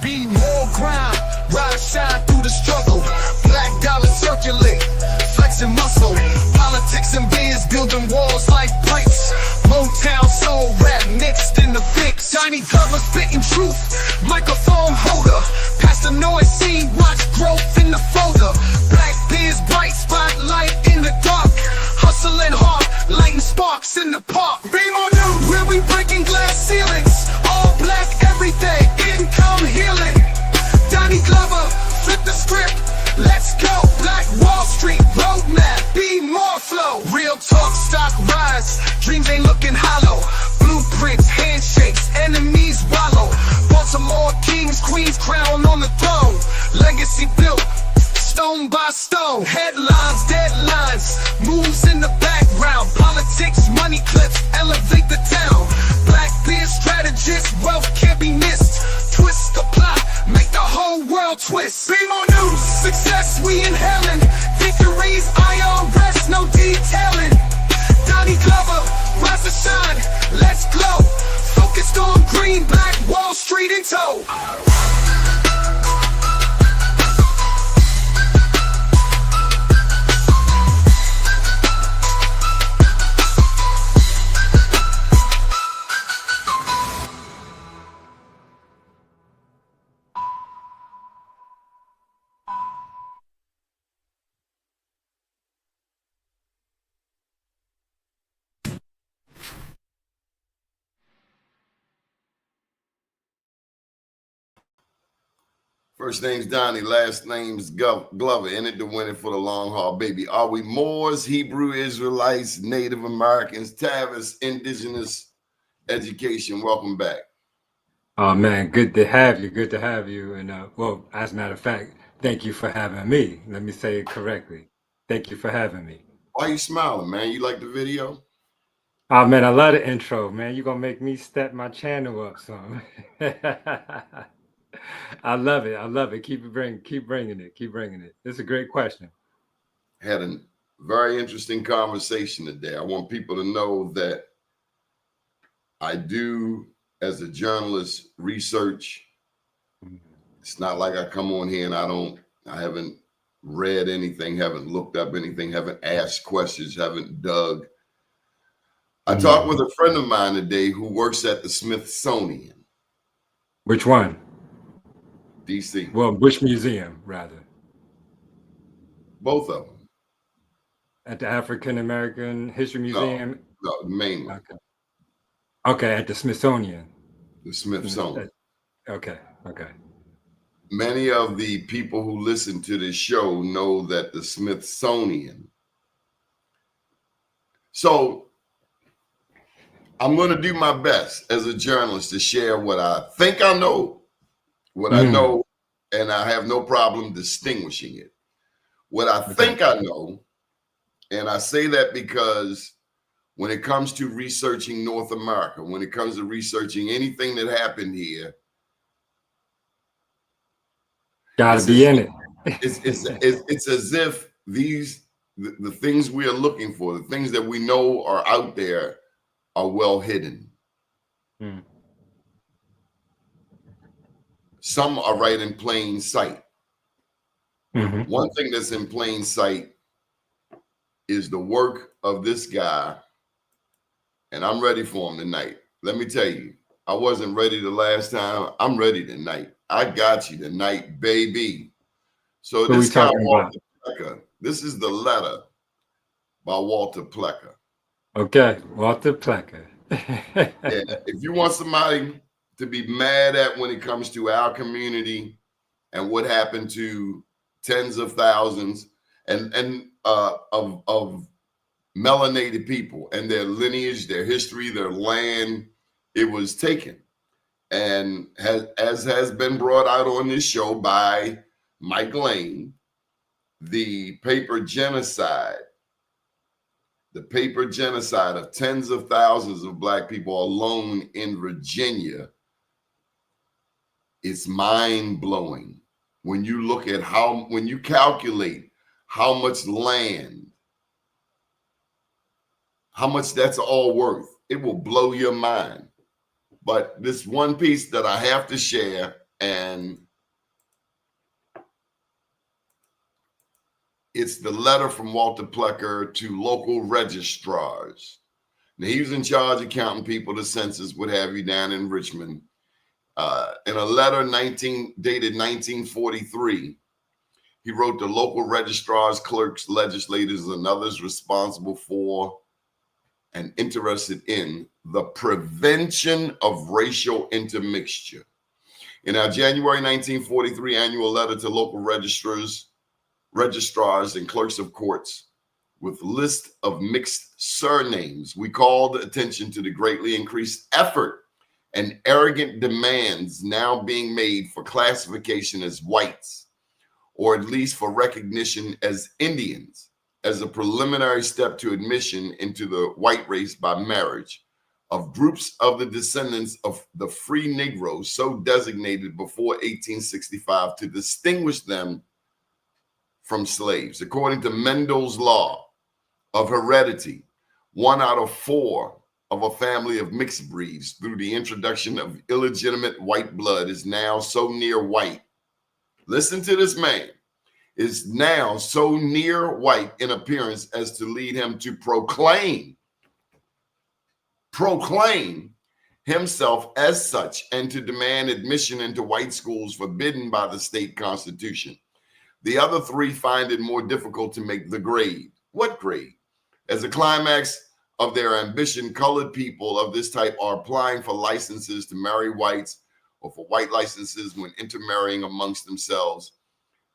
Be more grind, rise, shine through the struggle. Black dollar circulate, flexing muscle. Politics and biz building walls like pipes. Motown soul rap mixed in the fix. Tiny cover spitting truth, microphone holder. Past the noise scene, watch growth in the folder. Black biz bright spotlight in the dark. Hustling hard, lighting sparks in the park. Beam on news, where we breaking glass ceilings. All black everything, income healing. Donnie Glover, flip the script, let's go. Black Wall Street roadmap, be more flow. Real talk, stock rise, dreams ain't looking hollow. Blueprints, handshakes, enemies wallow. Baltimore kings, queens, crown on the throne. Legacy built, stone by stone. Headlines, deadlines, moves in the background. Politics, money clips, elevate the town. Black beard strategist, wealth can't be missed. Twist the plot, make the whole world twist. Be more news, success we inhaling. Victories, IRS, no detailing. Donnie Glover, rise to shine, let's glow. Focused on green, black Wall Street in tow. First name's Donnie, last name's Glover. In it to win it for the long haul, baby. Are we Moors, Hebrew Israelites, Native Americans? Tavis, Indigenous Education. Welcome back. Oh man, good to have you. Good to have you. And well, as a matter of fact, thank you for having me. Let me say it correctly. Thank you for having me. Why you smiling, man? You like the video? Oh man, I love the intro, man. You're gonna make me step my channel up some. I love it. I love it. Keep bringing it. Keep bringing it. It's a great question. Had a very interesting conversation today. I want people to know that I do, as a journalist, research. It's not like I come on here and I haven't read anything, haven't looked up anything, haven't asked questions, haven't dug. I talked with a friend of mine today who works at the Smithsonian. Which one? DC. Well, which museum, rather? Both of them. At the African American History Museum? No, the main one. Okay. Okay, at the Smithsonian. The Smithsonian. Okay. Many of the people who listen to this show know that the Smithsonian. So I'm going to do my best as a journalist to share what I think I know, what I know, and I have no problem distinguishing it. What I think I know, and I say that because when it comes to researching North America, when it comes to researching anything that happened here, gotta be in it. It's as if the things we are looking for, the things that we know are out there, are well hidden. Some are right in plain sight. One thing that's in plain sight is the work of this guy, and I'm ready for him tonight. Let me tell you, I wasn't ready the last time. I'm ready tonight. I got you tonight, baby. So this guy, Walter Plecker, this is the letter by Walter Plecker. Okay, Walter Plecker. If you want somebody to be mad at when it comes to our community and what happened to tens of thousands of melanated people and their lineage, their history, their land, it was taken. And as has been brought out on this show by Mike Lane, the paper genocide of tens of thousands of Black people alone in Virginia, it's mind-blowing when you look at when you calculate how much land, how much that's all worth. It will blow your mind. But this one piece that I have to share, and it's the letter from Walter Plecker to local registrars. Now, he was in charge of counting people, the census, what have you, down in Richmond. In a letter dated 1943, he wrote to local registrars, clerks, legislators, and others responsible for and interested in the prevention of racial intermixture. In our January 1943 annual letter to local registrars, and clerks of courts with list of mixed surnames, we called attention to the greatly increased effort and arrogant demands now being made for classification as whites, or at least for recognition as Indians, as a preliminary step to admission into the white race by marriage of groups of the descendants of the free Negroes so designated before 1865 to distinguish them from slaves. According to Mendel's law of heredity, 1 out of 4 of a family of mixed breeds through the introduction of illegitimate white blood is now so near white. Listen to this man. Is now so near white in appearance as to lead him to proclaim himself as such and to demand admission into white schools forbidden by the state constitution. The other 3 find it more difficult to make the grade. What grade? As a climax of their ambition, colored people of this type are applying for licenses to marry whites or for white licenses when intermarrying amongst themselves.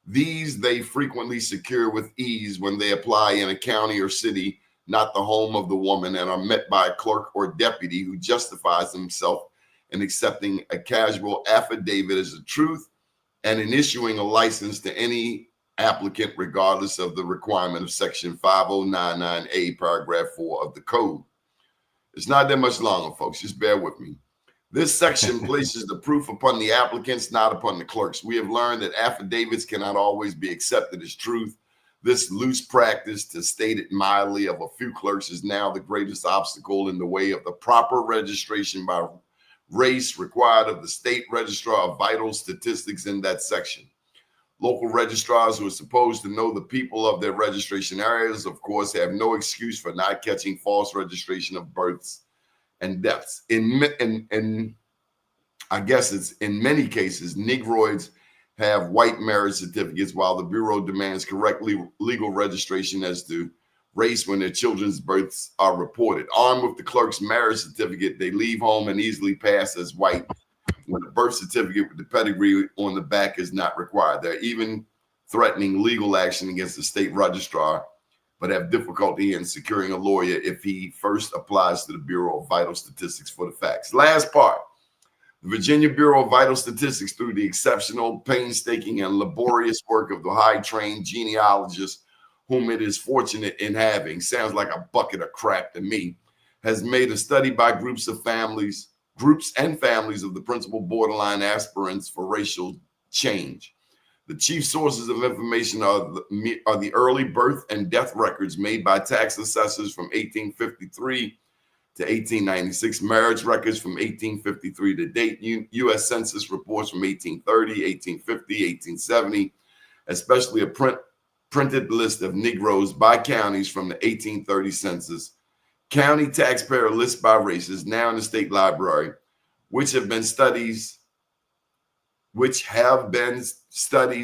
These they frequently secure with ease when they apply in a county or city, not the home of the woman, and are met by a clerk or deputy who justifies himself in accepting a casual affidavit as the truth and in issuing a license to any applicant, regardless of the requirement of section 5099A, paragraph 4 of the code. It's not that much longer, folks. Just bear with me. This section places the proof upon the applicants, not upon the clerks. We have learned that affidavits cannot always be accepted as truth. This loose practice, to state it mildly, of a few clerks is now the greatest obstacle in the way of the proper registration by race required of the state registrar of vital statistics in that section. Local registrars who are supposed to know the people of their registration areas, of course, have no excuse for not catching false registration of births and deaths. I guess it's in many cases, Negroids have white marriage certificates while the Bureau demands correctly legal registration as to race when their children's births are reported. Armed with the clerk's marriage certificate, they leave home and easily pass as white when the birth certificate with the pedigree on the back is not required. They're even threatening legal action against the state registrar, but have difficulty in securing a lawyer if he first applies to the Bureau of Vital Statistics for the facts. Last part, the Virginia Bureau of Vital Statistics, through the exceptional, painstaking, and laborious work of the high-trained genealogists whom it is fortunate in having, sounds like a bucket of crap to me, has made a study by groups and families of the principal borderline aspirants for racial change. The chief sources of information are the early birth and death records made by tax assessors from 1853 to 1896, marriage records from 1853 to date, U.S. Census reports from 1830, 1850, 1870, especially a printed list of Negroes by counties from the 1830 census, county taxpayer lists by races, now in the state library, which have been studies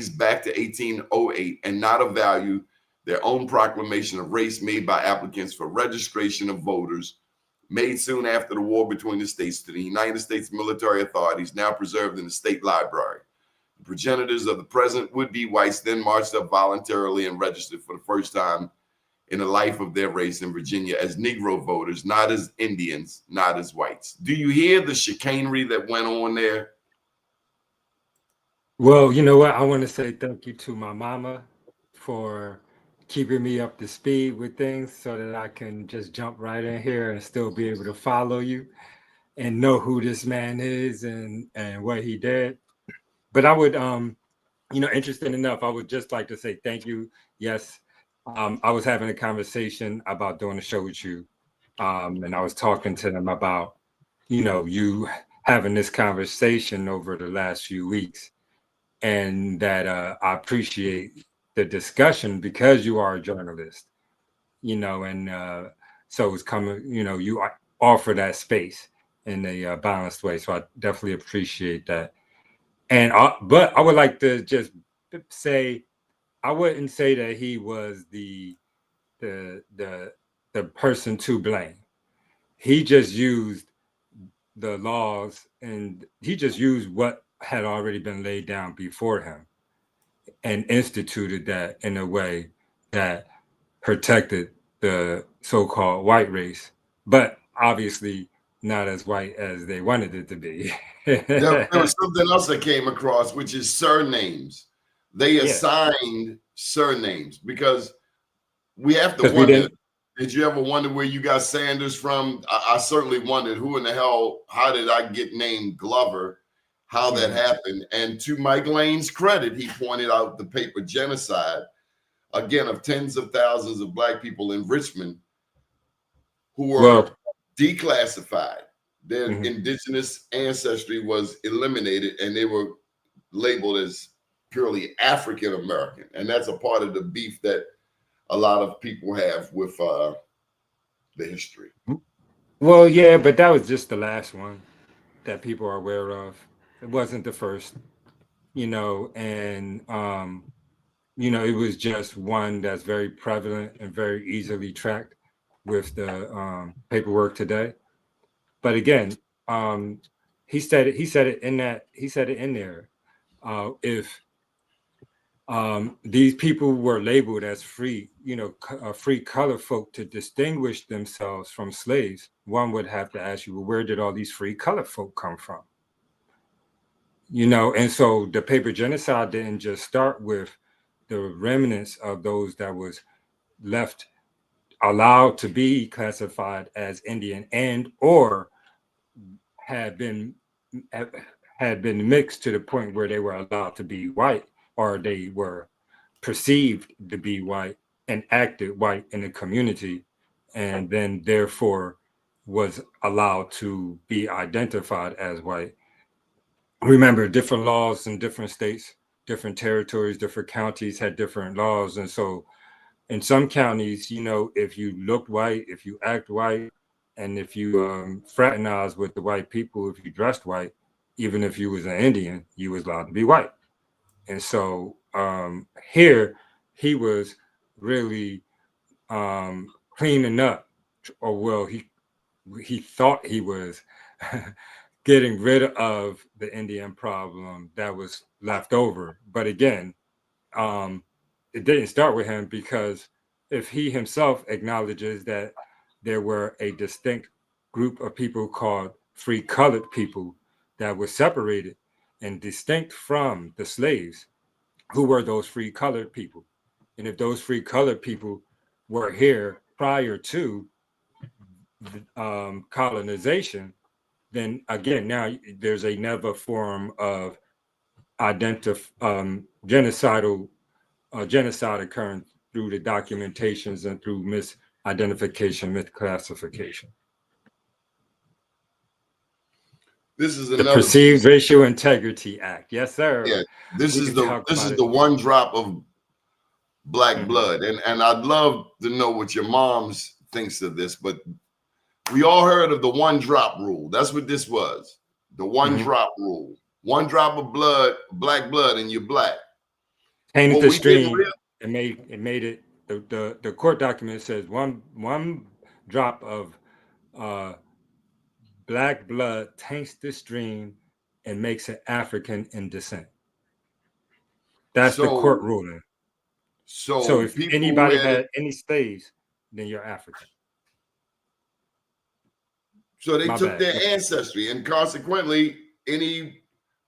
back to 1808 and not of value, their own proclamation of race made by applicants for registration of voters, made soon after the war between the states to the United States military authorities, now preserved in the state library. The progenitors of the present would-be whites then marched up voluntarily and registered for the first time in the life of their race in Virginia as Negro voters, not as Indians, not as whites. Do you hear the chicanery that went on there? Well, you know what? I want to say thank you to my mama for keeping me up to speed with things so that I can just jump right in here and still be able to follow you and know who this man is and what he did. But I would, interesting enough, I would just like to say thank you. Yes, I was having a conversation about doing a show with you, and I was talking to them about, you having this conversation over the last few weeks, and that I appreciate the discussion because you are a journalist, and so it's coming, you offer that space in a balanced way. So I definitely appreciate that. But I would like to just say, I wouldn't say that he was the the person to blame. He just used the laws, and he just used what had already been laid down before him and instituted that in a way that protected the so-called white race, but obviously not as white as they wanted it to be. There was something else I came across, which is surnames. They Yeah, assigned surnames because we have to because we wonder. didn't. Did you ever wonder where you got Sanders from? I certainly wondered who in the hell, how did I get named Glover? How that happened. And to Mike Lane's credit, he pointed out the paper Genocide, again, of tens of thousands of Black people in Richmond who were Well, declassified. Their mhm. indigenous ancestry was eliminated and they were labeled as purely African American. And that's a part of the beef that a lot of people have with the history. Well, yeah, but that was just the last one that people are aware of. It wasn't the first, and it was just one that's very prevalent and very easily tracked with the paperwork today. But again, um, he said it. He said it in that. He said it in there. If these people were labeled as free, free color folk to distinguish themselves from slaves, one would have to ask you, well, where did all these free color folk come from? And so the paper Genocide didn't just start with the remnants of those that was left allowed to be classified as Indian and or had been had been mixed to the point where they were allowed to be white, or they were perceived to be white and acted white in the community, and then therefore was allowed to be identified as white. Remember, different laws in different states, different territories, different counties had different laws. And so in some counties, if you looked white, if you act white, and if you fraternized with the white people, if you dressed white, even if you was an Indian, you was allowed to be white. And so here he was really cleaning up, or well, he thought he was getting rid of the Indian problem that was left over. But again, it didn't start with him, because if he himself acknowledges that there were a distinct group of people called free colored people that were separated and distinct from the slaves, who were those free colored people? And if those free colored people were here prior to colonization, then again, now there's another form of genocidal genocide occurring through the documentations and through misidentification, misclassification. This is The another Perceived piece. Racial Integrity Act. Yes, sir. Yeah, this We is can the talk about it. one drop of Black blood. And I'd love to know what your mom's thinks of this, but we all heard of the one drop rule. That's what this was. The one drop rule. One drop of blood, Black blood, and you're Black. Tainted What the we didn't stream. realize, It made it. The court document says one drop of Black blood taints the stream and makes it African in descent. That's the court so ruling. So so if people who anybody had it, had any slaves, then you're African. so they My took bad. their ancestry and consequently any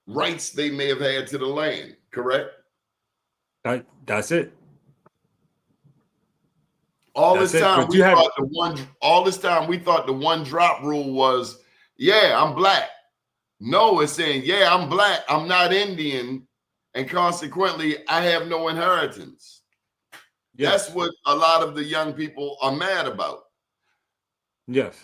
rights they may have had to the land, correct? That's it. All That's this it. time But you we have thought the one drop rule was, yeah, I'm Black. No, it's saying, yeah, I'm Black, I'm not Indian, and consequently, I have no inheritance. yes, That's what a lot of the young people are mad about. yes.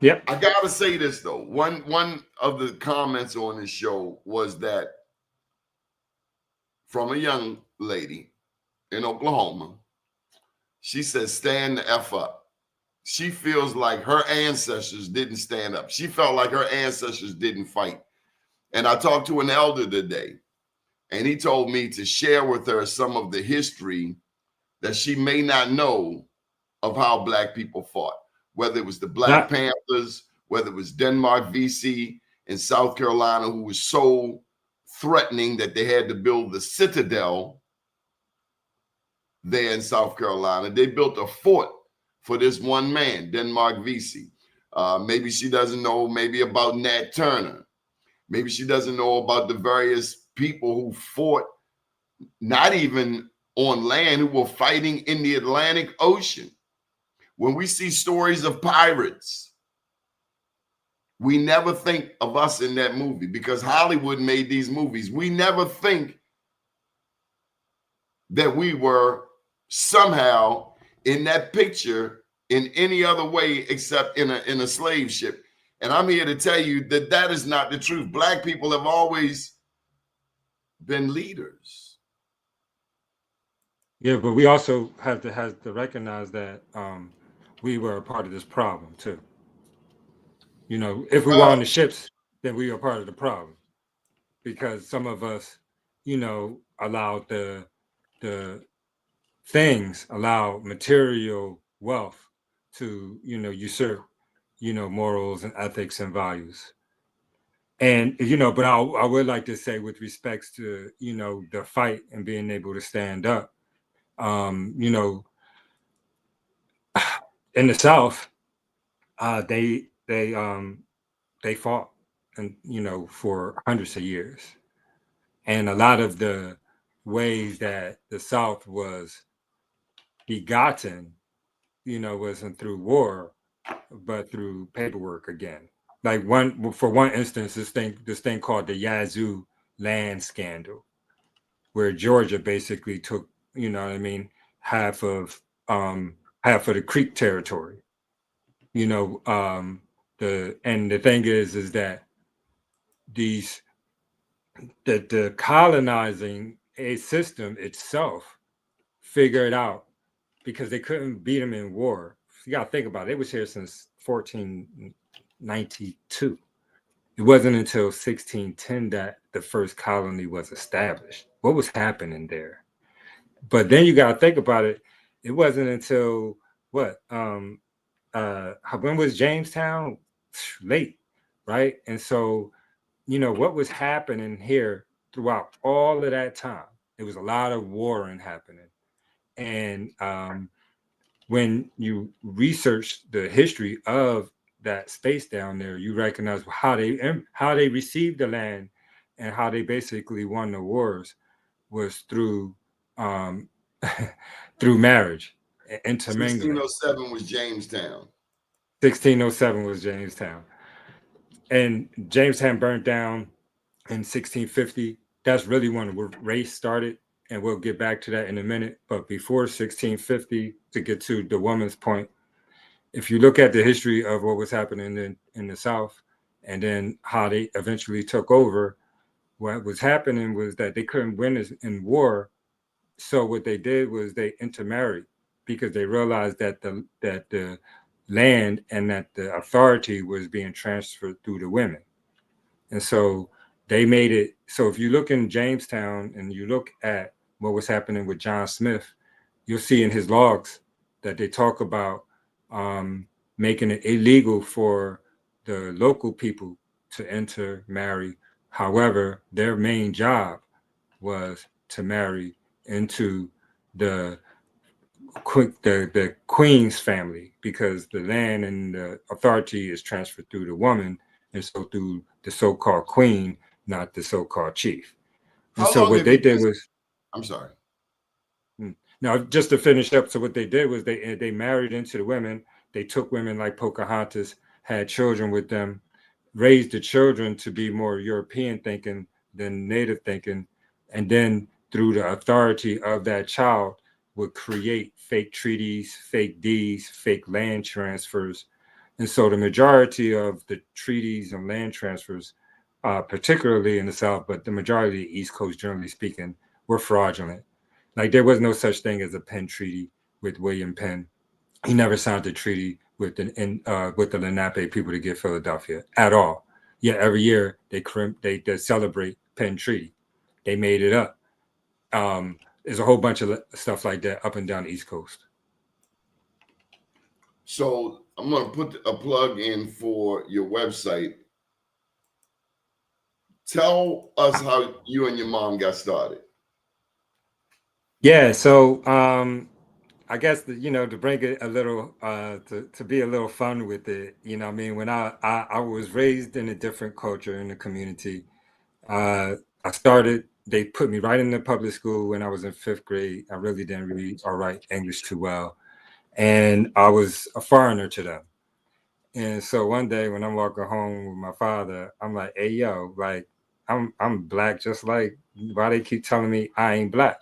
Yep. I gotta say this though. One of the comments on this show was that from a young lady in Oklahoma, she says, "Stand the F up." She feels like her ancestors didn't stand up. She felt like her ancestors didn't fight. And I talked to an elder today, and he told me to share with her some of the history that she may not know of how Black people fought, whether it was the Black That, Panthers, whether it was Denmark VC in South Carolina, who was so threatening that they had to build the citadel there in South Carolina. They built a fort for this one man, Denmark VC. Maybe she doesn't know maybe about Nat Turner. Maybe she doesn't know about the various people who fought not even on land, who were fighting in the Atlantic Ocean. When we see stories of pirates, we never think of us in that movie because Hollywood made these movies. We never think that we were somehow in that picture in any other way except in a slave ship. And I'm here to tell you that that is not the truth. Black people have always been leaders. yeah, but we also have to recognize that we were a part of this problem too. You know, if we were on the ships, then we were part of the problem because some of us, you know, allowed the things, allowed material wealth to, you know, usurp, you know, morals and ethics and values. And you know, but I would like to say, with respects to, you know, the fight and being able to stand up, you know, in the South, they fought, and you know, for hundreds of years, and a lot of the ways that the South was begotten, you know, wasn't through war, but through paperwork again. Like for one instance, this thing called the Yazoo land scandal, where Georgia basically took, you know what I mean, half of the Creek territory. You know, the thing is that the colonizing a system itself figured out, because they couldn't beat them in war. You got to think about it. It was here since 1492. It wasn't until 1610 that the first colony was established. What was happening there? But then you got to think about it. It wasn't until what? When was Jamestown? Late, right? And so, you know, what was happening here throughout all of that time? It was a lot of warring happening. And when you research the history of that space down there, you recognize how they received the land and how they basically won the wars was through through marriage, intermingling. 1607 was Jamestown. 1607 was Jamestown, and Jamestown burnt down in 1650. That's really when the race started, and we'll get back to that in a minute. But before 1650, to get to the woman's point, if you look at the history of what was happening in the South, and then how they eventually took over, what was happening was that they couldn't win in war. So what they did was they intermarried, because they realized that the land and that the authority was being transferred through the women. And so they made it. So if you look in Jamestown and you look at what was happening with John Smith, you'll see in his logs that they talk about making it illegal for the local people to intermarry. However, their main job was to marry into the queen's family, because the land and the authority is transferred through the woman, and so through the so-called queen, not the so-called chief. And How so long what have they you did been- was, I'm sorry. now just to finish up, so what they did was they married into the women. They took women like Pocahontas, had children with them, raised the children to be more European thinking than native thinking, and then through the authority of that child would create fake treaties, fake deeds, fake land transfers, And so the majority of the treaties and land transfers, particularly in the South, but the majority of the East Coast, generally speaking, were fraudulent. Like there was no such thing as a Penn Treaty with William Penn. He never signed a treaty with the Lenape people to get Philadelphia at all. Yet every year they celebrate Penn Treaty. They made it up. There's a whole bunch of stuff like that up and down the East Coast. So I'm going to put a plug in for your website. Tell us how you and your mom got started. Yeah, so I guess to bring it a little to be a little fun with it, I mean, when I was raised in a different culture in the community, they put me right in the public school when I was in 5th grade. I really didn't read or write English too well, and I was a foreigner to them. And so one day when I'm walking home with my father, I'm like, "Hey, yo, like I'm black, just like why they keep telling me I ain't black."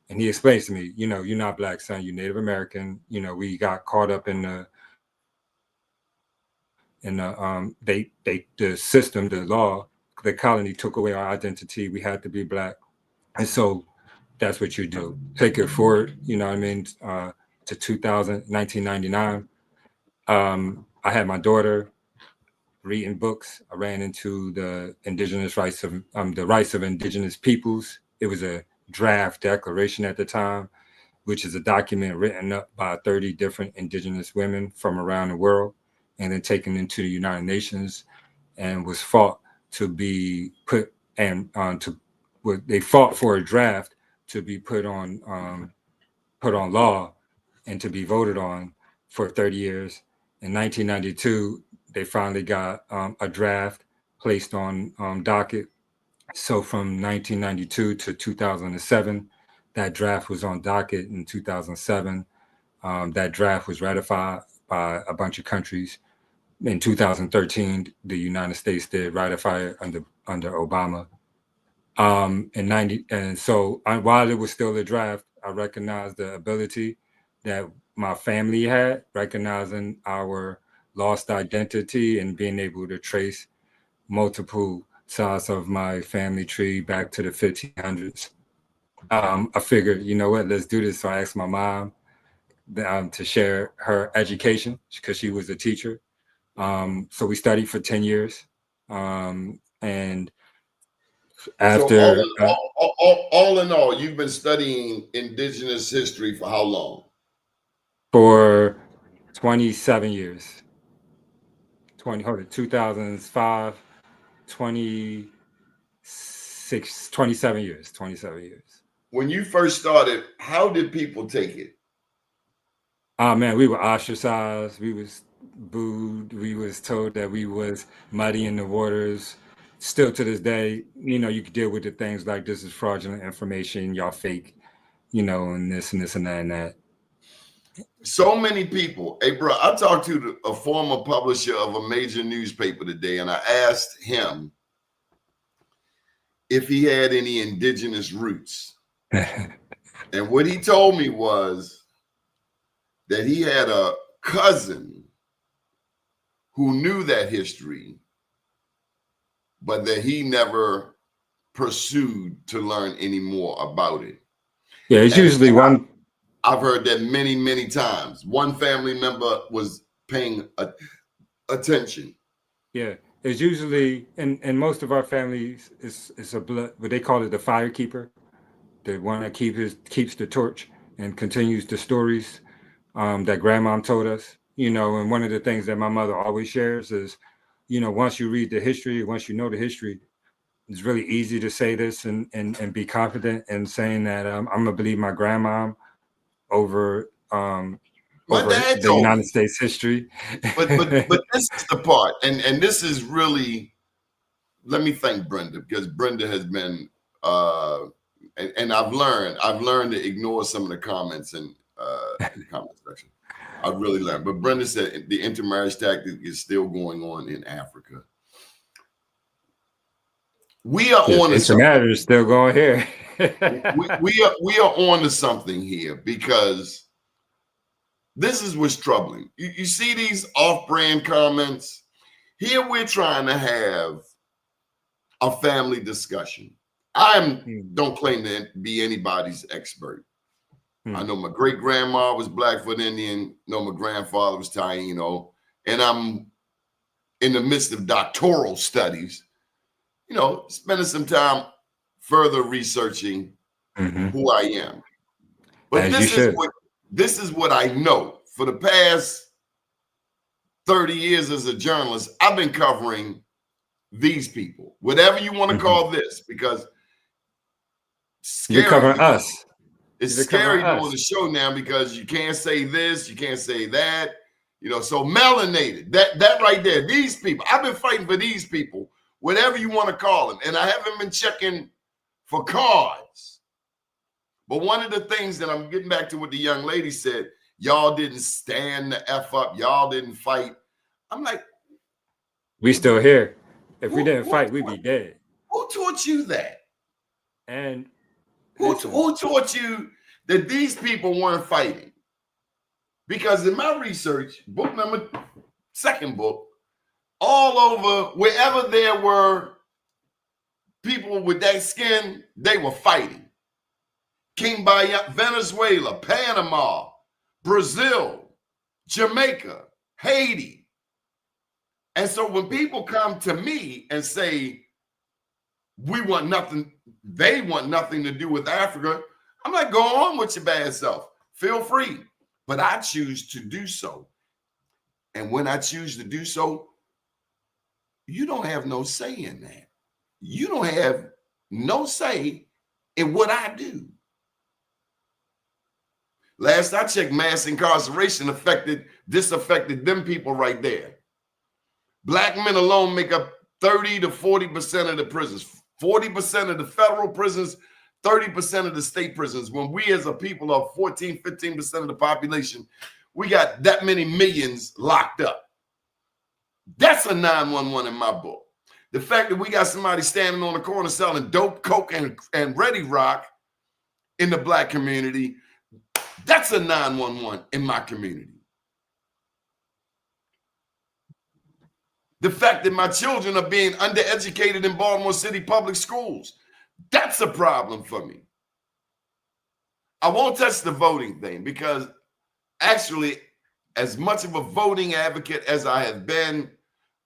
And he explains to me, you're not black, son, you're Native American. We got caught up in the system, the law, the colony took away our identity. We had to be black. And so that's what you do. Take it forward, to 1999. I had my daughter reading books. I ran into the the rights of indigenous peoples. It was a draft declaration at the time, which is a document written up by 30 different indigenous women from around the world and then taken into the United Nations and was fought to be put they fought for a draft to be put on law and to be voted on for 30 years. In 1992, they finally got a draft placed on docket. So from 1992 to 2007, that draft was on docket. In 2007. That draft was ratified by a bunch of countries. In 2013, the United States did ratify it under Obama. And so while it was still a draft, I recognized the ability that my family had, recognizing our lost identity and being able to trace multiple sides of my family tree back to the 1500s. I figured, you know what, let's do this. So I asked my mom to share her education because she was a teacher. So we studied for 10 years. And after So all in all, you've been studying indigenous history for how long? For 27 years. 2005, 27 years. 27 years. When you first started, how did people take it? Oh man, we were ostracized. We was booed. We was told that we was muddy in the waters. Still to this day, you can deal with the things like this is fraudulent information, y'all fake, and this and this and that and that. So many people. Hey, bro, I talked to a former publisher of a major newspaper today, and I asked him if he had any indigenous roots. And what he told me was that he had a cousin who knew that history, but that he never pursued to learn any more about it. Yeah, it's usually one. I've heard that many, many times. One family member was paying attention. Yeah, it's usually in most of our families. It's a blood. What they call it, the fire keeper, the one that keeps the torch and continues the stories that grandmom told us. And one of the things that my mother always shares is, once you read the history, once you know the history, it's really easy to say this and be confident in saying that I'm gonna believe my grandmom over the United States history. But this is the part, and this is really, let me thank Brenda, because Brenda has been and I've learned to ignore some of the comments in the comment section. I've really learned. But Brenda said the intermarriage tactic is still going on in Africa. We are on to something. Intermarriage is still going here. we are on to something here, because this is what's troubling. You see these off-brand comments. Here we're trying to have a family discussion. Don't claim to be anybody's expert. I know my great-grandma was Blackfoot Indian. Know my grandfather was Taino. And I'm in the midst of doctoral studies, you know, spending some time further researching who I am. But this is what I know. For the past 30 years as a journalist, I've been covering these people, whatever you want to call this, because you're covering us. It's scary doing the show now because you can't say this, you can't say that, you know. So melanated, that right there, these people, I've been fighting for these people, whatever you want to call them, and I haven't been checking for cards. But one of the things that I'm getting back to what the young lady said, y'all didn't stand the F up, y'all didn't fight. I'm like, we still here. If we didn't fight, we'd be dead. Who taught you that? And who taught you that these people weren't fighting? Because in my research, second book, all over, wherever there were people with that skin, they were fighting. Venezuela, Panama, Brazil, Jamaica, Haiti. And so when people come to me and say, we want nothing, they want nothing to do with Africa, I'm like, go on with your bad self. Feel free. But I choose to do so. And when I choose to do so, you don't have no say in that. You don't have no say in what I do. Last I checked, mass incarceration affected them people right there. Black men alone make up 30 to 40% of the prisons, 40% of the federal prisons, 30% of the state prisons. When we as a people are 14, 15% of the population, we got that many millions locked up. That's a 911 in my book. The fact that we got somebody standing on the corner selling dope, coke, and Ready Rock in the Black community, that's a 911 in my community. The fact that my children are being undereducated in Baltimore City public schools, that's a problem for me. I won't touch the voting thing because actually, as much of a voting advocate as I have been,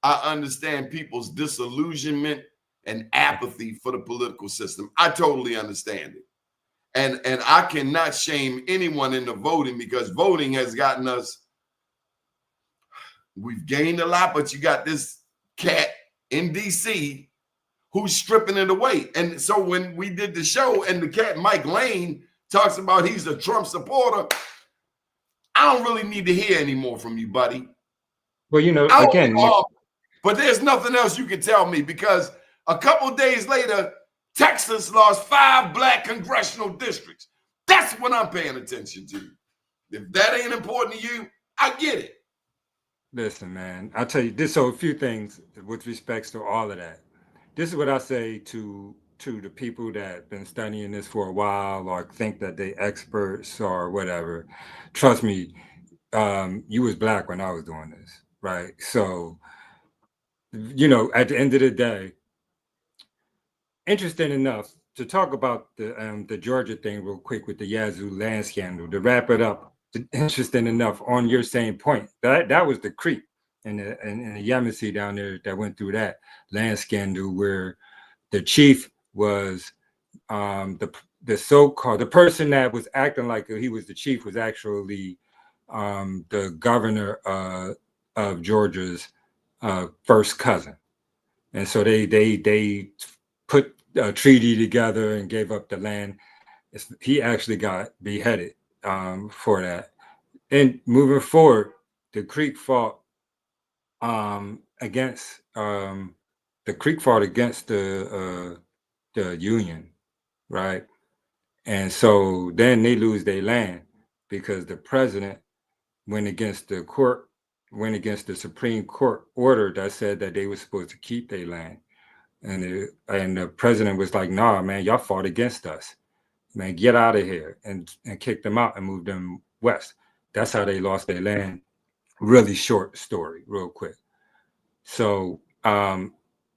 I understand people's disillusionment and apathy for the political system. I totally understand it. And I cannot shame anyone into voting because voting has gotten us, we've gained a lot, but you got this cat in DC who's stripping it away. And so when we did the show and the cat Mike Lane talks about he's a Trump supporter, I don't really need to hear any more from you, buddy. Well, you know, again, but there's nothing else you can tell me because a couple of days later, Texas lost 5 Black congressional districts. That's what I'm paying attention to. If that ain't important to you, I get it. Listen, man, I'll tell you this. So a few things with respects to all of that. This is what I say to the people that have been studying this for a while or think that they experts or whatever. Trust me, you was Black when I was doing this, right? So, you know, at the end of the day, interesting enough to talk about the Georgia thing real quick with the Yazoo land scandal. To wrap it up, interesting enough on your same point, that was the creek and the Yamasee down there that went through that land scandal where the chief was the person that was acting like he was the chief was actually the governor of Georgia's first cousin, and so they put a treaty together and gave up the land. He actually got beheaded for that. And moving forward, the Creek fought against the Union, right? And so then they lose their land because the president went against the Supreme Court order that said that they were supposed to keep their land. And the president was like, nah, man, y'all fought against us. Man, get out of here, and kicked them out and moved them west. That's how they lost their land. Really short story, real quick. So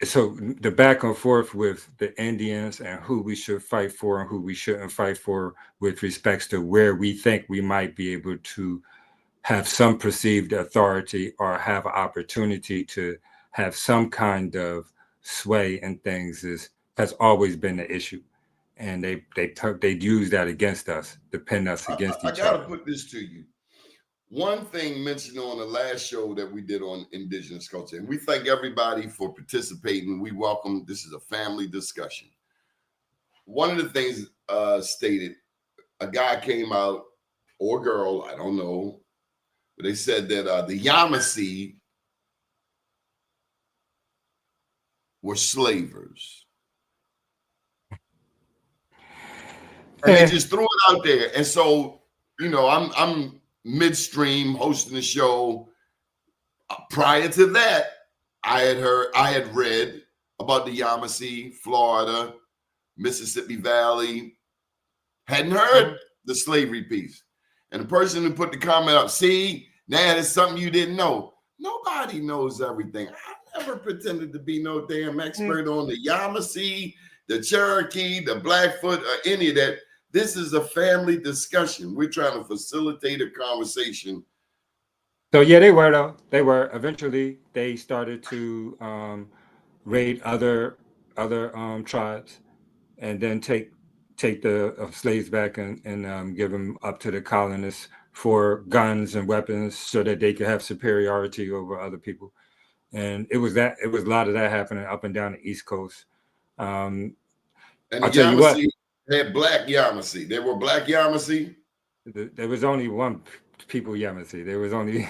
so the back and forth with the Indians and who we should fight for and who we shouldn't fight for with respects to where we think we might be able to have some perceived authority or have an opportunity to have some kind of sway in things has always been the issue. And they use that against us, to pin us against I each gotta other. put this to you. One thing mentioned on the last show that we did on Indigenous culture, and we thank everybody for participating. We welcome, this is a family discussion. One of the things stated, a guy came out, or girl, I don't know, but they said that the Yamasee were slavers. And they just threw it out there. And so, you know, I'm midstream hosting the show. Prior to that, I had read about the Yamasee, Florida, Mississippi Valley. Hadn't heard the slavery piece. And the person who put the comment up, see, now there's something you didn't know. Nobody knows everything. I never pretended to be no damn expert on the Yamasee, the Cherokee, the Blackfoot, or any of that. This is a family discussion. We're trying to facilitate a conversation. So yeah, they were though. They were. Eventually, they started to raid other tribes, and then take the slaves back and give them up to the colonists for guns and weapons, so that they could have superiority over other people. And it was a lot of that happening up and down the East Coast. And I'll the tell you what, Yamasee had black Yamasee. There were black Yamasee. there was only one people Yamasee. There was only,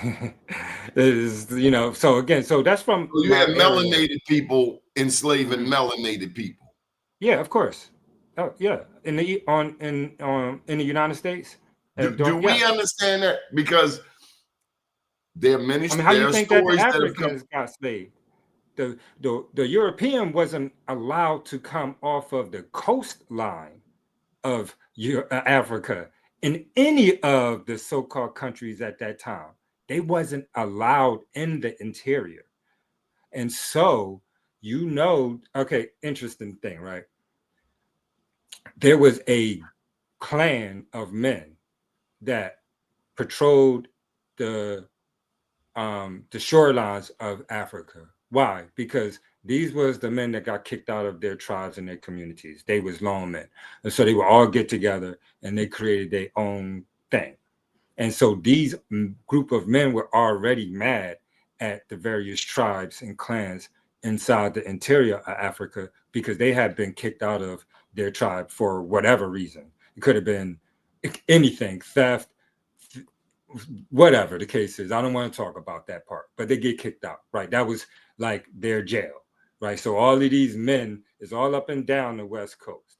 you know. So again, so that's from So you had area. melanated people enslaving melanated people. Yeah, of course. Oh yeah, in the United States. Do we understand that? Because there are many. I mean, how do you think that the stories Africans got slaved? The European wasn't allowed to come off of the coastline of Africa in any of the so-called countries at that time. They wasn't allowed in the interior. And so, you know, okay, interesting thing, right? There was a clan of men that patrolled the shorelines of Africa. Why? Because these was the men that got kicked out of their tribes and their communities. They was lone men. And so they would all get together and they created their own thing. And so these group of men were already mad at the various tribes and clans inside the interior of Africa, because they had been kicked out of their tribe for whatever reason. It could have been anything, theft, whatever the case is. I don't want to talk about that part, but they get kicked out, right? That was like their jail, right? So all of these men is all up and down the West Coast.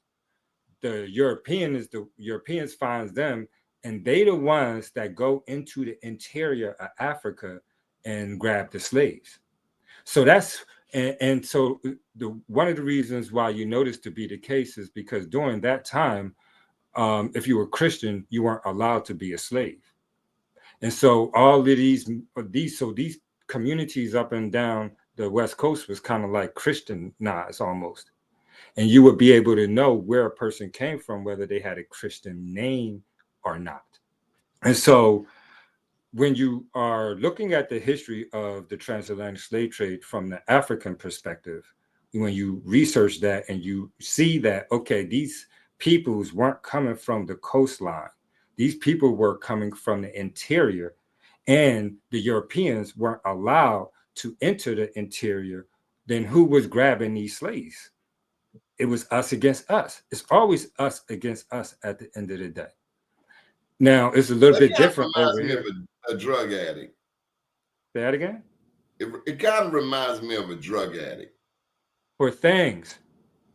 The Europeans finds them, and they the ones that go into the interior of Africa and grab the slaves. So that's and so one of the reasons why you notice to be the case is because during that time, if you were Christian, you weren't allowed to be a slave. And so all of these communities up and down the West Coast was kind of like Christianized almost. And you would be able to know where a person came from, whether they had a Christian name or not. And so when you are looking at the history of the transatlantic slave trade from the African perspective, when you research that and you see that, okay, these peoples weren't coming from the coastline. These people were coming from the interior, and the Europeans weren't allowed to enter the interior. Then who was grabbing these slaves? It was us against us. It's always us against us at the end of the day. Now, it's a little bit different over here. A drug addict. Say that again? It kind of reminds me of a drug addict. For things.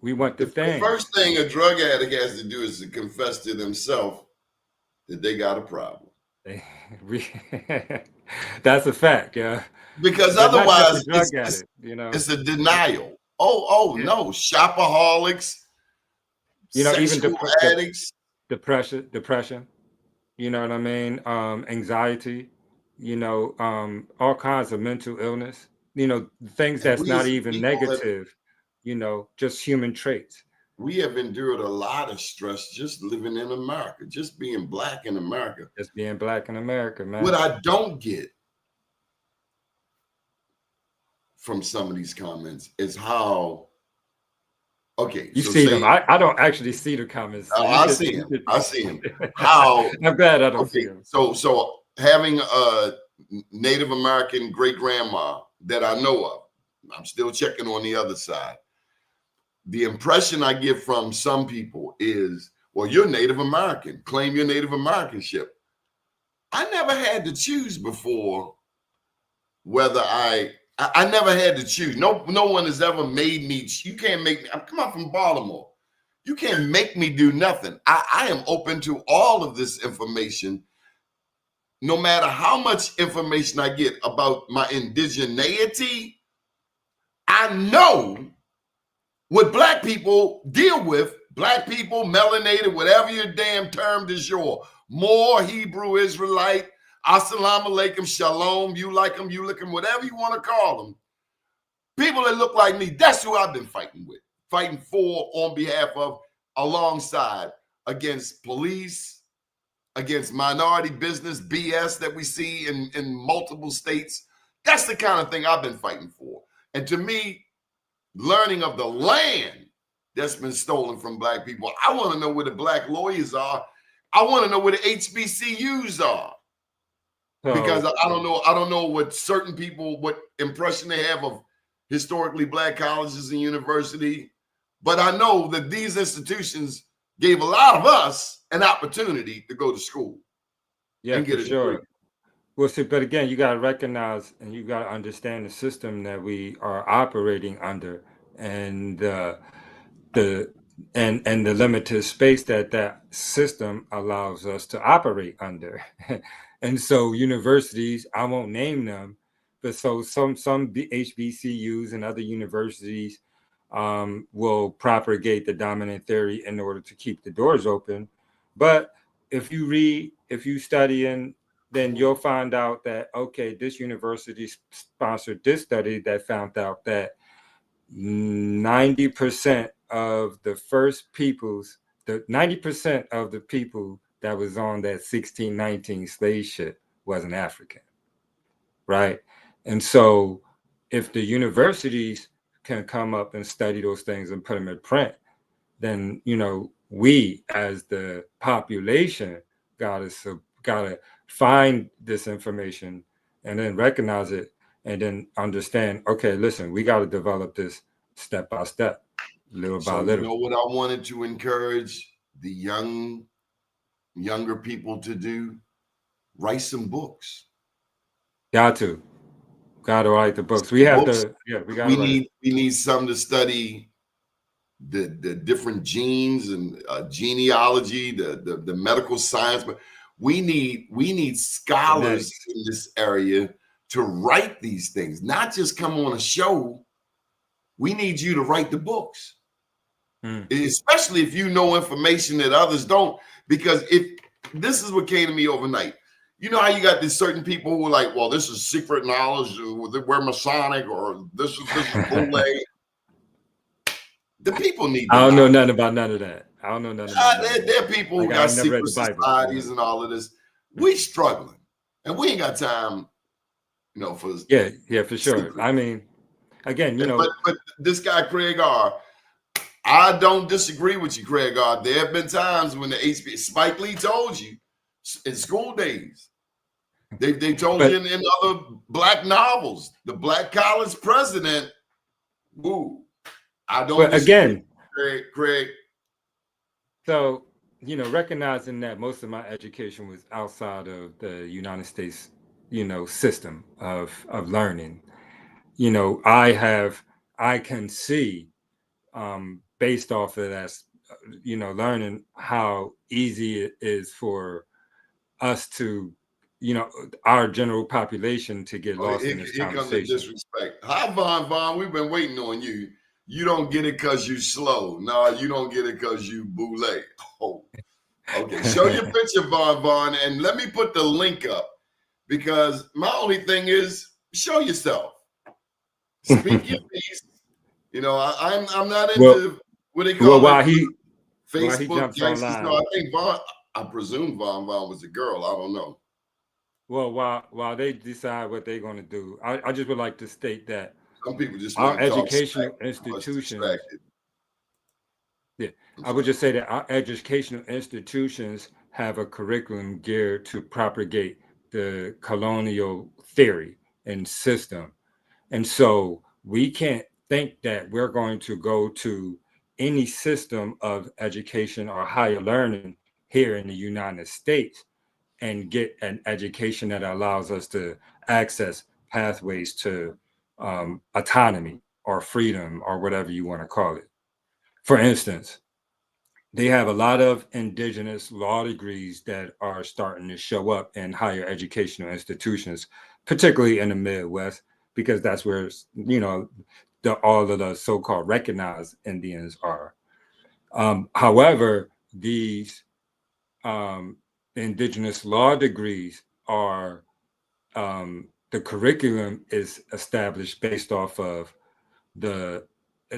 We want the thing. The first thing a drug addict has to do is to confess to themselves that they got a problem. That's a fact, yeah. Because but otherwise, it's a denial. No, shopaholics, even sexual addicts, depression. you know what I mean? Anxiety, all kinds of mental illness, things And that's we not as a even people negative, just human traits. we have endured a lot of stress just living in America, just being black in America. Just being black in America, What man. I don't get from some of these comments is how, okay, You so see them. say, I don't actually see the comments, so you I should see you him, should I see him, how, I'm glad I don't see okay, them. so having a Native American great grandma that I know of, I'm still checking on the other side. The impression I get from some people is, well, you're Native American, claim your Native Americanship. I never had to choose before whether I never had to choose. No one has ever made me. You can't make me. I'm coming from Baltimore. You can't make me do nothing. I am open to all of this information, no matter how much information I get about my indigeneity. I know what black people deal with. Black people, melanated, whatever your damn term is, your more Hebrew Israelite, assalamu alaikum, shalom, you like them, you look them, whatever you want to call them. People that look like me, that's who I've been fighting with, fighting for, on behalf of, alongside, against police, against minority business BS that we see in multiple states. That's the kind of thing I've been fighting for. And to me, learning of the land that's been stolen from black people, I want to know where the black lawyers are. I want to know where the HBCUs are. Because So I don't know what certain people, what impression they have of historically black colleges and university. But I know that these institutions gave a lot of us an opportunity to go to school yeah, and for get a degree. sure. Well, see, but again, you got to recognize and you got to understand the system that we are operating under, and the and the limited space that that system allows us to operate under. And so universities, I won't name them, but so some HBCUs and other universities will propagate the dominant theory in order to keep the doors open. But if you read, if you study, and then you'll find out that, okay, this university sponsored this study that found out that 90% of the first peoples, the 90% of the people that was on that 1619 slave ship wasn't African, right? And so if the universities can come up and study those things and put them in print, then we as the population gotta find this information and then recognize it and then understand, okay, listen, we got to develop this step by step, little by So you little. know what I wanted to encourage the younger people to do? Write some books. Got to write the books. We Some have books. to, yeah, we got to write. We need some to study the different genes and genealogy, the medical science, but we need scholars Genetics. in this area to write these things, not just come on a show. We need you to write the books, especially if you know information that others don't. Because if this is what came to me overnight, you know how you got these certain people who are like, well, this is secret knowledge, we're Masonic, or this is Boule. The people need I to don't know know. nothing about none of that. I don't know nothing about none of that. There are people who Like, I got ain't never read secret the Bible. societies and all of this. We struggling, and we ain't got time, for Yeah, for sure. secret. I mean, again, But this guy Craig R. I don't disagree with you, Craig R. There have been times when Spike Lee told you in school days. They told you in other black novels, the black college president. Woo. I don't disagree, again, Craig. So, recognizing that most of my education was outside of the United States, system of learning, I can see, based off of that, learning how easy it is for us to, our general population to get lost in this Here comes the conversation. disrespect. Hi, Vaughn. We've been waiting on you. You don't get it because you slow. No, you don't get it because you boule. Oh, Okay, show your picture, Vaughn, and let me put the link up, because my only thing is show yourself, speak your piece. You know, I'm not well, into what they well, call it, while he Facebook jumps gangsters. So online, I think Vaughn, I presume Vaughn was a girl. I don't know. well, while they decide what they're going to do, I just would like to state that Some people just our want to talk smack, educational much institutions, distracted. yeah, I'm I would sorry. just say that our educational institutions have a curriculum geared to propagate the colonial theory and system. And so we can't think that we're going to go to any system of education or higher learning here in the United States and get an education that allows us to access pathways to autonomy or freedom or whatever you want to call it. For instance, they have a lot of indigenous law degrees that are starting to show up in higher educational institutions, particularly in the Midwest, because that's where all of the so-called recognized Indians are. However, these um, indigenous law degrees are the curriculum is established based off of the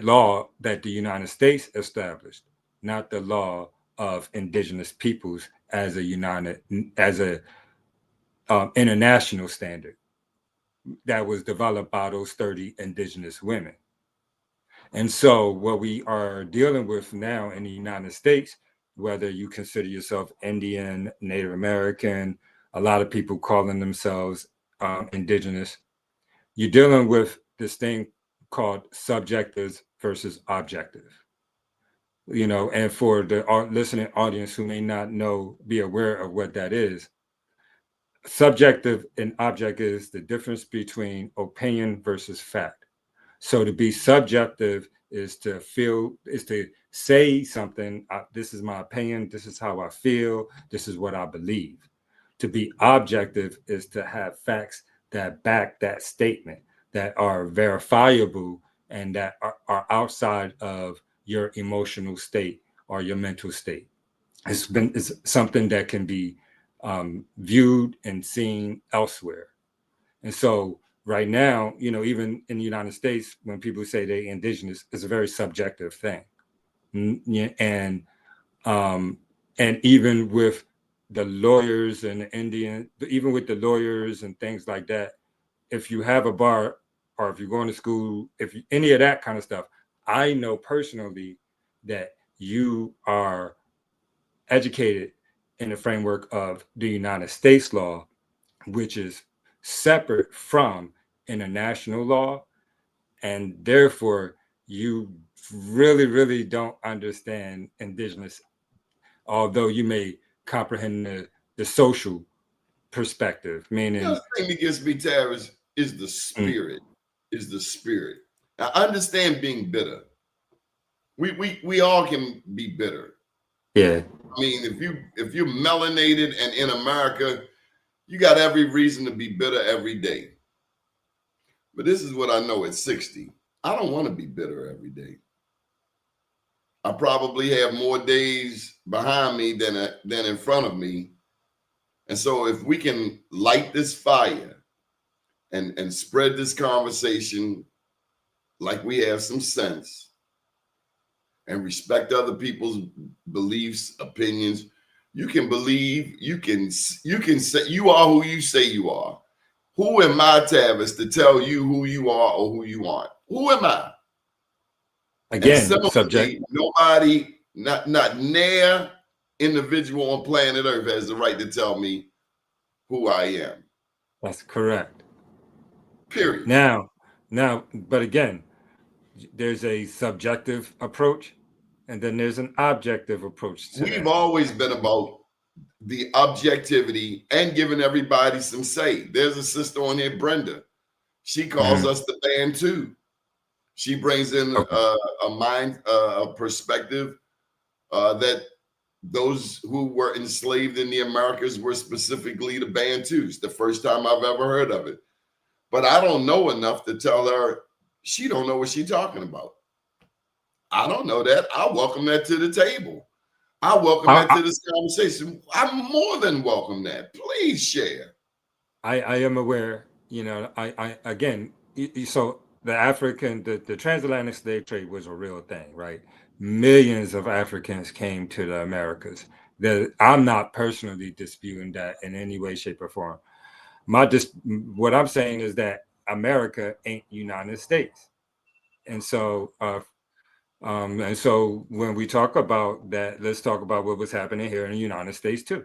law that the United States established, not the law of indigenous peoples as a international standard that was developed by those 30 indigenous women. And so what we are dealing with now in the United States, whether you consider yourself Indian, Native American, a lot of people calling themselves indigenous, you're dealing with this thing called subjective versus objective. And for the listening audience who may not be aware of what that is, subjective and objective is the difference between opinion versus fact. So to be subjective is to say something. This is my opinion. This is how I feel. This is what I believe. To be objective is to have facts that back that statement, that are verifiable and that are outside of your emotional state or your mental state. It's something that can be viewed and seen elsewhere. And so right now, even in the United States, when people say they're indigenous, it's a very subjective thing. And and even with the lawyers and the even with the lawyers and things like that, if you have a bar or if you're going to school, any of that kind of stuff, I know personally that you are educated in the framework of the United States law, which is separate from international law. And therefore, you really, really don't understand indigenous, although you may comprehend the social perspective, The other meaning, thing that gets me, Tavis, is the mm, spirit. Is the spirit. I understand being bitter. We all can be bitter. yeah, I mean, if you're melanated and in America, you got every reason to be bitter every day. But this is what I know at 60. I don't want to be bitter every day. I probably have more days behind me than in front of me. And so if we can light this fire and spread this conversation like we have some sense and respect other people's beliefs, opinions, you can believe, you can say you are who you say you are. Who am I, Tavis, to tell you who you are or who you aren't? Who am I? And again, subject. similarly, nobody, not near individual on planet Earth has the right to tell me who I am. That's correct. Period. But again, there's a subjective approach and then there's an objective approach to We've that. always been about the objectivity and giving everybody some say. There's a sister on here, Brenda. She calls us the band too. She brings in Okay. a mind, a perspective that those who were enslaved in the Americas were specifically the Bantus. The first time I've ever heard of it. But I don't know enough to tell her she don't know what she's talking about. I don't know that. I welcome that to the table. I welcome that to this conversation. I'm more than welcome that. Please share. I am aware, I again, so the transatlantic slave trade was a real thing, right? Millions of Africans came to the Americas. I'm not personally disputing that in any way, shape, or form. What I'm saying is that America ain't United States. And so, when we talk about that, let's talk about what was happening here in the United States too.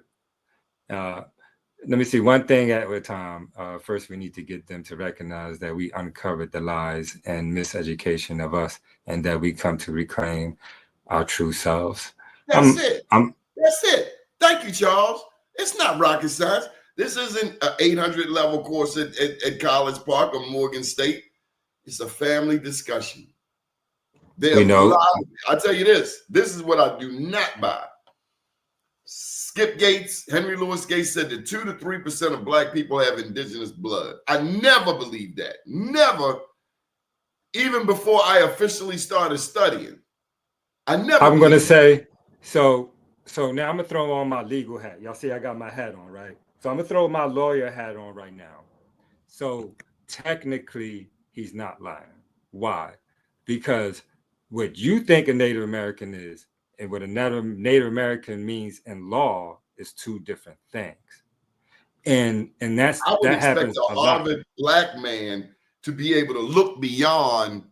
Let me see one thing at a time. First, we need to get them to recognize that we uncovered the lies and miseducation of us, and that we come to reclaim our true selves. That's it. That's it. Thank you, Charles. It's not rocket science. This isn't an 800 level course at College Park or Morgan State. It's a family discussion. I tell you this is what I do not buy. Skip Gates, Henry Louis Gates said that 2 to 3% of Black people have indigenous blood. I never believed that. Never, even before I officially started studying. I'm going to say, so now I'm going to throw on my legal hat. Y'all see I got my hat on, right? So I'm going to throw my lawyer hat on right now. So technically, he's not lying. Why? Because what you think a Native American is and what a Native American means in law is two different things. And that happens a lot. Harvard Black man to be able to look beyond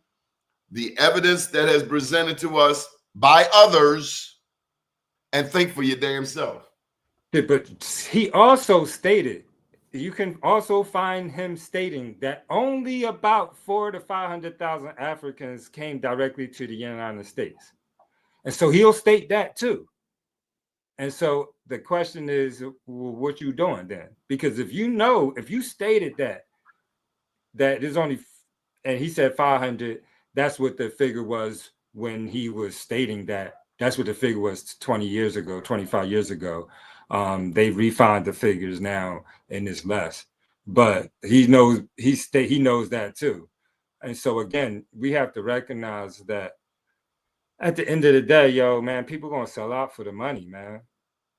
the evidence that has presented to us by others and think for your damn self. Yeah, but he also stated, you can also find him stating that only about 400,000 to 500,000 Africans came directly to the United States. And so he'll state that too. And so the question is, well, what you doing then? Because if you stated that there's only, and he said 500, that's what the figure was when he was stating that. That's what the figure was 20 years ago, 25 years ago. They refined the figures now and it's less. But he knows that too. And so again, we have to recognize that at the end of the day, man, people gonna sell out for the money, man.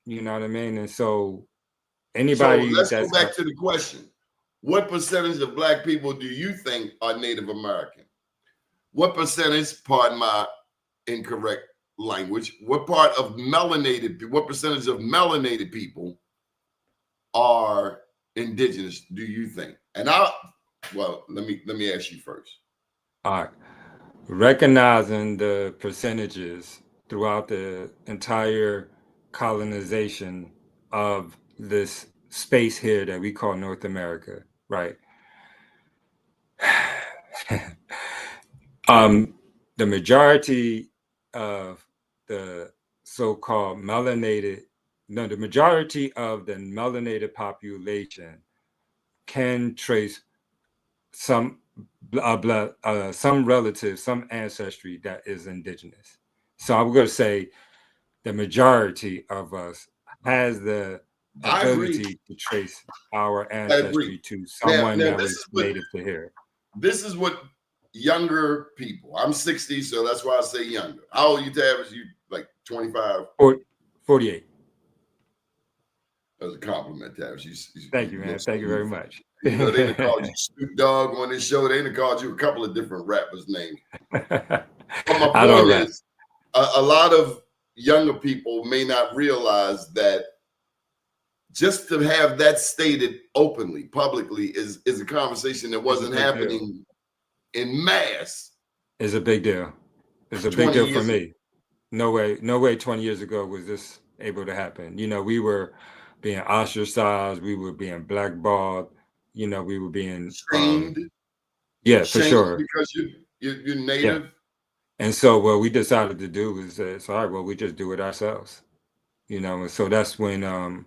You know what I mean? And so anybody. So let's go back to the question. What percentage of Black people do you think are Native American? What percentage, pardon my incorrect language, what percentage of melanated people are indigenous, do you think? And let me ask you first. All right. Recognizing the percentages throughout the entire colonization of this space here that we call North America, right? The majority of the so-called the majority of the melanated population can trace some relative, some ancestry that is indigenous. So I'm going to say the majority of us has the ability to trace our ancestry to someone that was native to here. This is what younger people, I'm 60, so that's why I say younger. How old are you, Tavis? You like 25? 48. That was a compliment, Tavis. Thank you, man. Thank you very much. You know, they called you Snoop Dogg on this show. They called you a couple of different rappers' names. But my point is, a lot of younger people may not realize that just to have that stated openly, publicly, is a conversation that wasn't happening in mass. It's a big deal. It's a big deal for me. No way 20 years ago was this able to happen. You know, we were being ostracized. We were being blackballed. You know, we were being shamed. Yeah, for sure. Because you're native. Yeah. And so what we decided to do was say, all right, well, we just do it ourselves. You know, and so that's when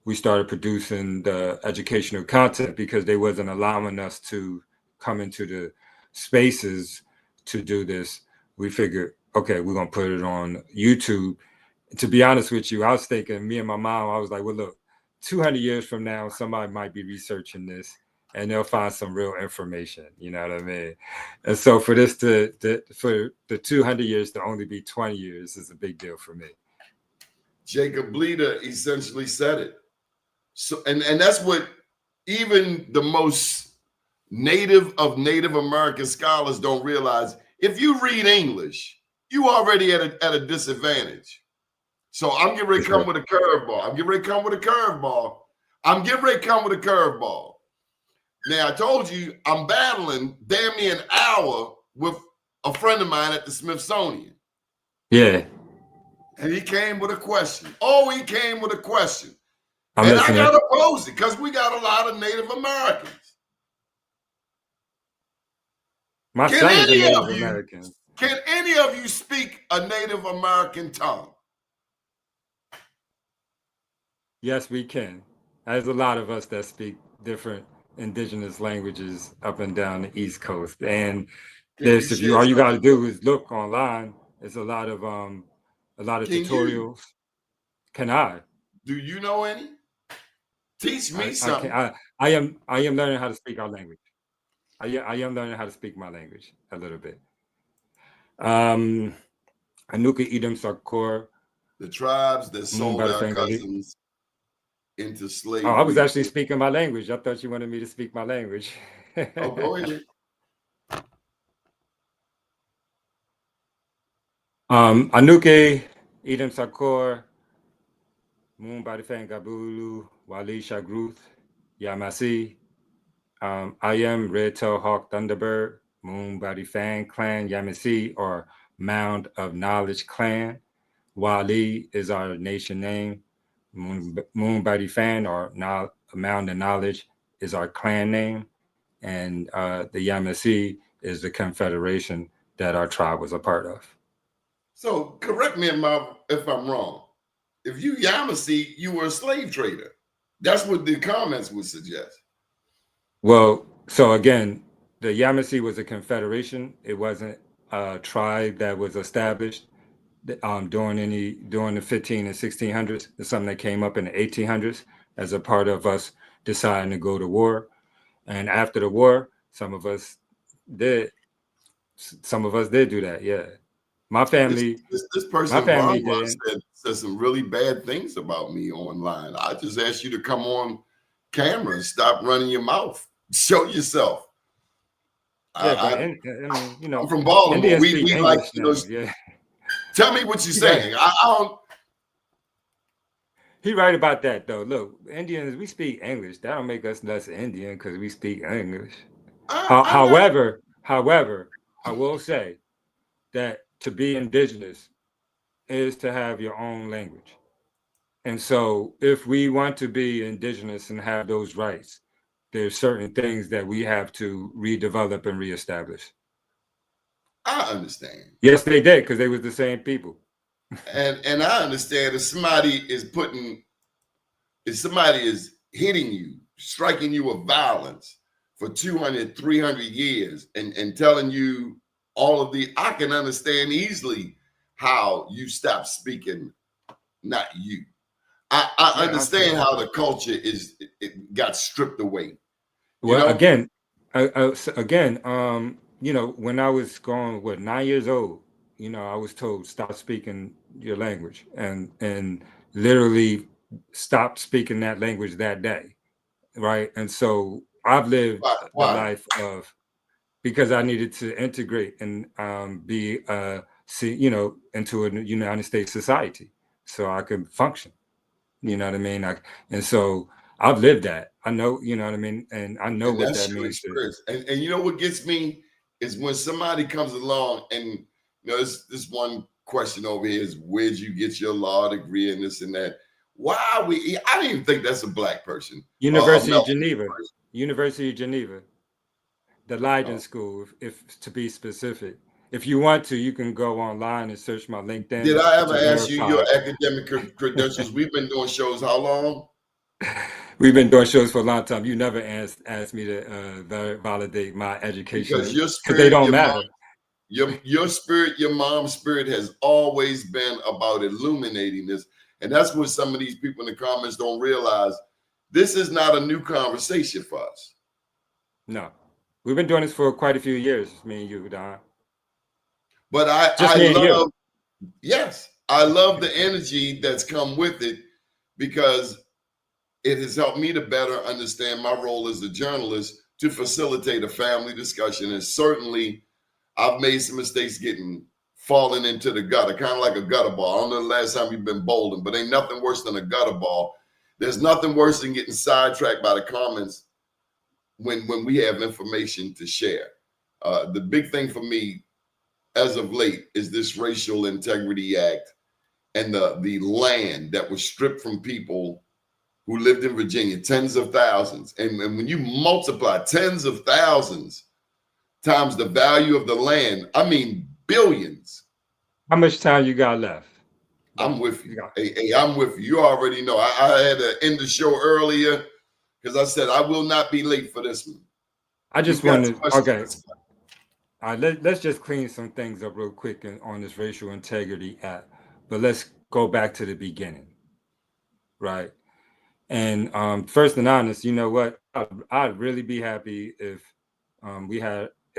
we started producing the educational content, because they wasn't allowing us to come into the spaces to do this. We figured, okay, we're gonna put it on YouTube. To be honest with you, I was thinking, me and my mom, I was like, well, look, 200 years from now, somebody might be researching this and they'll find some real information. You know what I mean? And so for this for the 200 years to only be 20 years is a big deal for me. Jacob Bleda essentially said it. So, and that's what even the most Native American scholars don't realize. If you read English, you already at a disadvantage. So I'm getting ready to come with a curveball. I'm getting ready to come with a curveball. Now, I told you I'm battling damn near an hour with a friend of mine at the Smithsonian. Yeah. And he came with a question. Oh, he came with a question. I'm and listening. I got to pose it because we got a lot of Native Americans. My son is a Native American. Can any of you speak a Native American tongue? Yes, we can. There's a lot of us that speak different indigenous languages up and down the East Coast. And there's all you got to do is look online. There's a lot of tutorials. Can I? Do you know any? Teach me something. I am learning how to speak our language. I am learning how to speak my language a little bit. Anuka Idem Sakor. The tribes that sold our cousins into slavery. Oh, I was actually speaking my language. I thought you wanted me to speak my language. Oh, go ahead. Anuke Idem Sakor. Moon Badifan Gabulu, Wali Shagruth, Yamasi. I am Red Tail Hawk Thunderbird, Moon Badifan Clan, Yamasi, or Mound of Knowledge Clan. Wali is our nation name. Moon Badifan, or Mound of Knowledge, is our clan name. And the Yamasi is the confederation that our tribe was a part of. So correct me if I'm wrong. If you Yamasee, you were a slave trader. That's what the comments would suggest. Well, so again, the Yamasee was a confederation. It wasn't a tribe that was established during the 15 and 1600s. It's something that came up in the 1800s as a part of us deciding to go to war. And after the war, some of us did do that. Yeah. My family. This person said some really bad things about me online. I just asked you to come on camera and stop running your mouth. Show yourself. Yeah, I mean, I'm from Baltimore. We like yeah. Tell me what you're saying. I don't. He right about that though. Look, Indians, we speak English. That don't make us less Indian because we speak English. However, I will say that to be indigenous is to have your own language. And so if we want to be indigenous and have those rights, there's certain things that we have to redevelop and reestablish. I understand. Yes, they did, because they was the same people. And I understand if somebody is hitting you, striking you with violence for 200, 300 years and telling you all of I can understand easily how you stop speaking, not you. I understand how the culture it got stripped away. Well, again, when I was 9 years old, I was told stop speaking your language and literally stop speaking that language that day, right? And so I've lived the life of, because I needed to integrate and be into a United States society so I could function. You know what I mean? And so I've lived that. I know, you know what I mean? And I know what that means. And you know what gets me is when somebody comes along and, this one question over here is, where'd you get your law degree and this and that? I didn't even think that's a Black person. University of Geneva. University of Geneva. The Leiden School, if to be specific. If you want to, you can go online and search my LinkedIn. Did I ever ask you your academic credentials? We've been doing shows how long? We've been doing shows for a long time. You never asked me to validate my education because your spirit, they don't matter. Your spirit, your mom's spirit has always been about illuminating this, and that's what some of these people in the comments don't realize. This is not a new conversation for us. No, we've been doing this for quite a few years, me and you, Don. But I love, yes, I love the energy that's come with it, because it has helped me to better understand my role as a journalist to facilitate a family discussion. And certainly I've made some mistakes falling into the gutter, kind of like a gutter ball. I don't know the last time you've been bowling, but ain't nothing worse than a gutter ball. There's nothing worse than getting sidetracked by the comments when we have information to share. The big thing for me as of late is this Racial Integrity Act and the land that was stripped from people who lived in Virginia, tens of thousands. And when you multiply tens of thousands times the value of the land, I mean billions. How much time you got left? I'm with you. Hey, I'm with you. You already know. I had to end the show earlier because I said I will not be late for this one. I just wanted, okay. All right, let's just clean some things up real quick on this Racial Integrity Act. But let's go back to the beginning, right? And first and honest, you know what? I'd really be happy if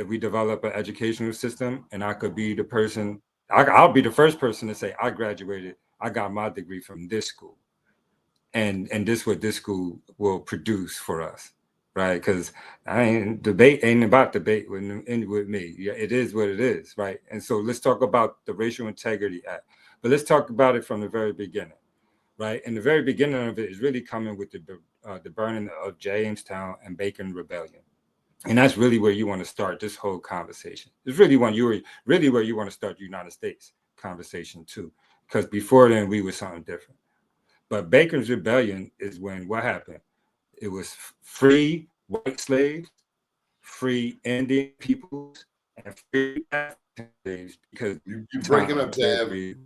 we develop an educational system, and I could be the person. I'll be the first person to say I graduated. I got my degree from this school, and this what this school will produce for us, right? Because debate ain't about debate with me. Yeah, it is what it is, right? And so let's talk about the Racial Integrity Act, but let's talk about it from the very beginning. Right, and the very beginning of it is really coming with the burning of Jamestown and Bacon Rebellion, and that's really where you want to start this whole conversation. It's really where you want to start the United States conversation too, because before then we were something different. But Bacon's Rebellion is when what happened? It was free white slaves, free Indian peoples, and free African slaves. Because you're breaking up, Tab. Tab, you're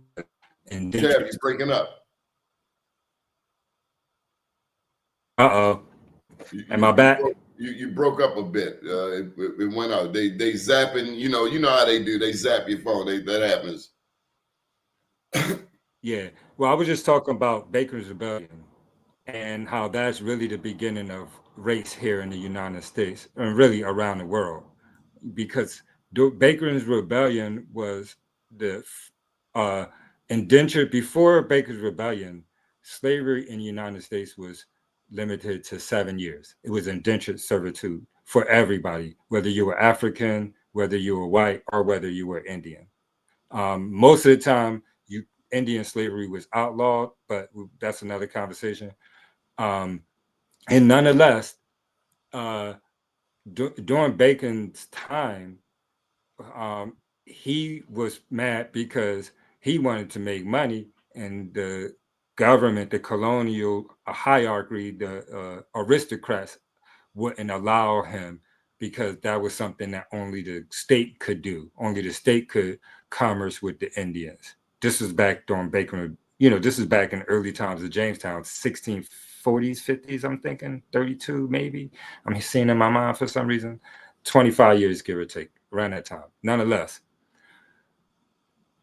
breaking up. Am I back? You broke up a bit. It went out. They zapping. You know how they do. They zap your phone. That happens. Yeah. Well, I was just talking about Bacon's Rebellion and how that's really the beginning of race here in the United States and really around the world, because Bacon's Rebellion was the indentured. Before Bacon's Rebellion, slavery in the United States was limited to 7 years. It was indentured servitude for everybody, whether you were African, whether you were white, or whether you were Indian. Most of the time, Indian slavery was outlawed, but that's another conversation. And nonetheless, during Bacon's time, he was mad because he wanted to make money, and the government, the colonial hierarchy, the aristocrats wouldn't allow him, because that was something that only the state could do. Only the state could commerce with the Indians. This was back during Bacon, this is back in early times of Jamestown, 1640s, 50s, I'm thinking, 32 maybe. I'm seeing in my mind for some reason, 25 years, give or take, around that time. Nonetheless,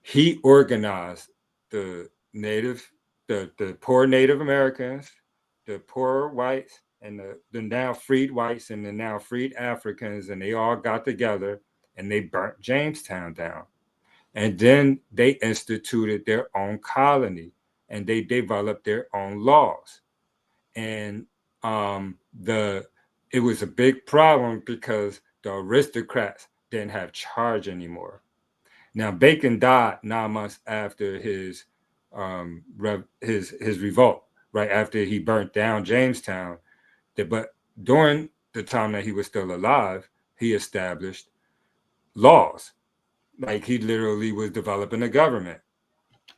he organized the poor Native Americans, the poor whites, and the now freed whites and the now freed Africans, and they all got together and they burnt Jamestown down. And then they instituted their own colony and they developed their own laws. And it was a big problem because the aristocrats didn't have charge anymore. Now, Bacon died 9 months after his revolt, right after he burnt down Jamestown. But during the time that he was still alive, he established laws. Like, he literally was developing a government.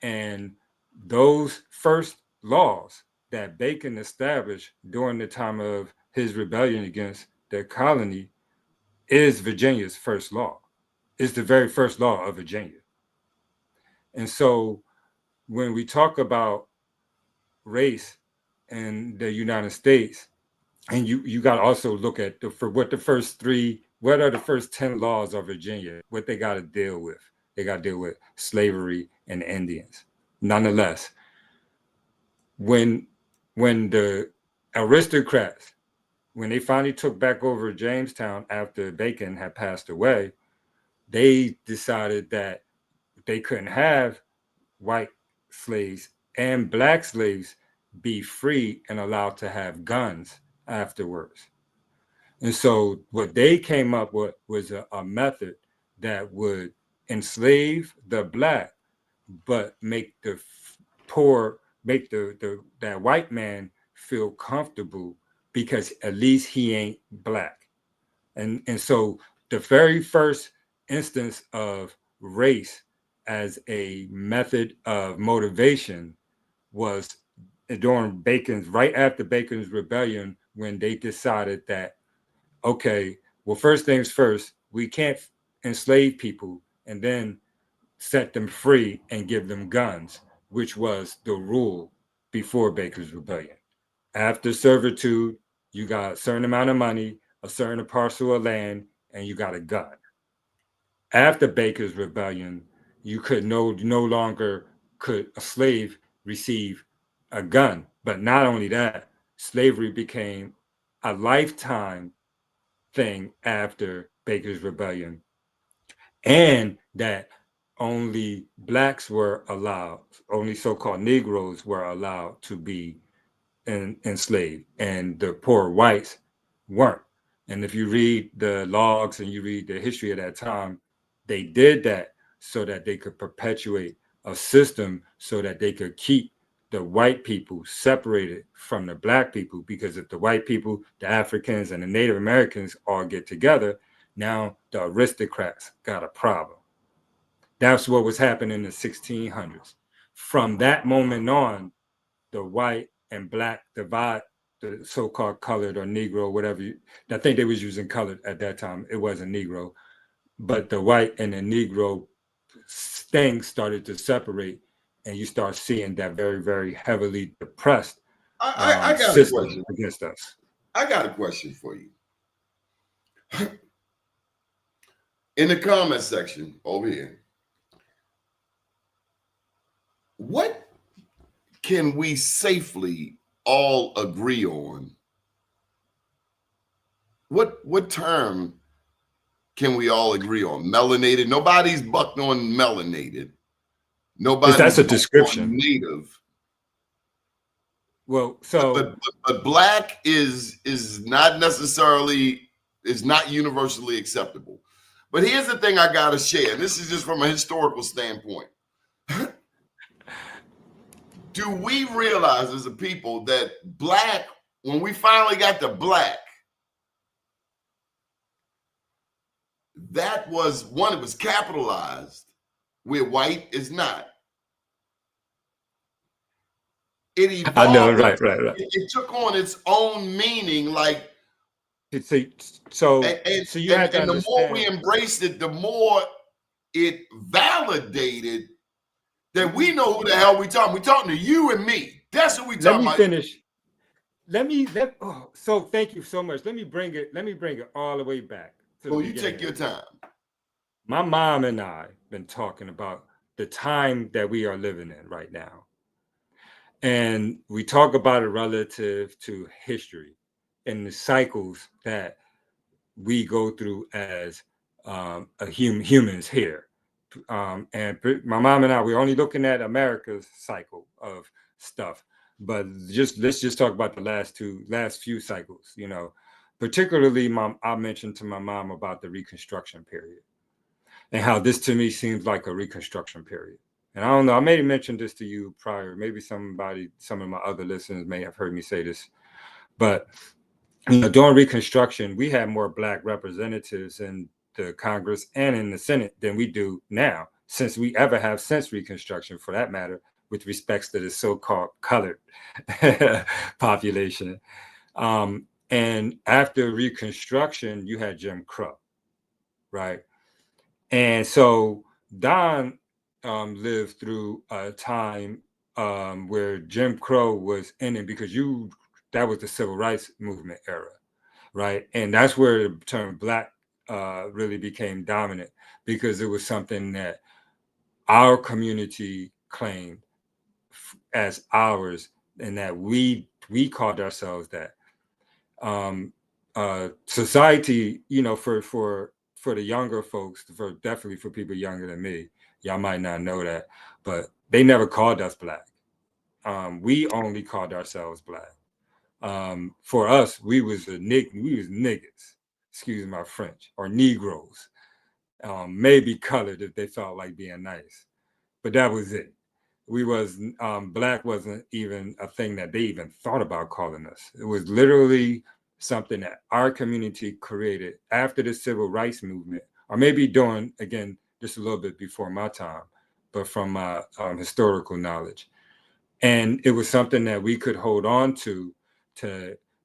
And those first laws that Bacon established during the time of his rebellion against the colony is Virginia's first law. It's the very first law of Virginia. And so when we talk about race in the United States, and you got to also look at what are the first 10 laws of Virginia, what they got to deal with. They got to deal with slavery and Indians. Nonetheless, when the aristocrats, when they finally took back over Jamestown after Bacon had passed away, they decided that they couldn't have white slaves and black slaves be free and allowed to have guns afterwards. And so what they came up with was a method that would enslave the black, but make the poor, make that white man feel comfortable because at least he ain't black. And so the very first instance of race as a method of motivation was during Bacon's, right after Bacon's rebellion, when they decided that, okay, well, first things first, we can't enslave people and then set them free and give them guns, which was the rule before Bacon's rebellion. After servitude, you got a certain amount of money, a certain parcel of land, and you got a gun. After Bacon's rebellion, you could no longer could a slave receive a gun. But not only that, slavery became a lifetime thing after Bacon's rebellion, and that only blacks were allowed, only so-called Negroes were allowed to be enslaved, and the poor whites weren't. And if you read the logs and you read the history of that time, they did that so that they could perpetuate a system so that they could keep the white people separated from the black people. Because if the white people, the Africans, and the Native Americans all get together, now the aristocrats got a problem. That's what was happening in the 1600s. From that moment on, the white and black divide, the so-called colored or Negro, whatever. I think they was using colored at that time. It wasn't Negro, but the white and the Negro thing started to separate, and you start seeing that very, very heavily depressed I got system a question against us. I got a question for you. In the comment section over here, what can we safely all agree on? What term can we all agree on? Melanated. Nobody's bucked on melanated. Nobody's That's a bucked description. on native. Well, so but black is not necessarily, is not universally acceptable. But here's the thing I gotta share. This is just from a historical standpoint. Do we realize as a people that black, when we finally got to black, that was one, it was capitalized, where white is not. It evolved. I know, right. It took on its own meaning, like. So you had to and the more we understand. embraced it, the more it validated that we know who the hell we talking. We talking to you and me. That's what we talking about. Let me finish. So thank you so much. Let me bring it all the way back. Oh, you take your time. My mom and I been talking about the time that we are living in right now. And we talk about it relative to history and the cycles that we go through as humans here. And my mom and I, we're only looking at America's cycle of stuff. But let's just talk about the last few cycles, you know. Particularly, I mentioned to my mom about the Reconstruction period and how this to me seems like a Reconstruction period. And I don't know, I may have mentioned this to you prior. Maybe some of my other listeners may have heard me say this. But you know, during Reconstruction, we had more black representatives in the Congress and in the Senate than we do now, since we ever have since Reconstruction, for that matter, with respects to the so-called colored population. And after Reconstruction, you had Jim Crow, right? And so Don lived through a time where Jim Crow was ending, because that was the civil rights movement era, right? And that's where the term black really became dominant, because it was something that our community claimed as ours, and that we called ourselves that. Society, you know, for the younger folks, definitely for people younger than me, y'all might not know that, but they never called us Black. We only called ourselves Black. For us, we was niggas, excuse my French, or Negroes, maybe colored if they felt like being nice, but that was it. We was Black wasn't even a thing that they even thought about calling us. It was literally something that our community created after the civil rights movement, or maybe during, again, just a little bit before my time, but from my historical knowledge. And it was something that we could hold on to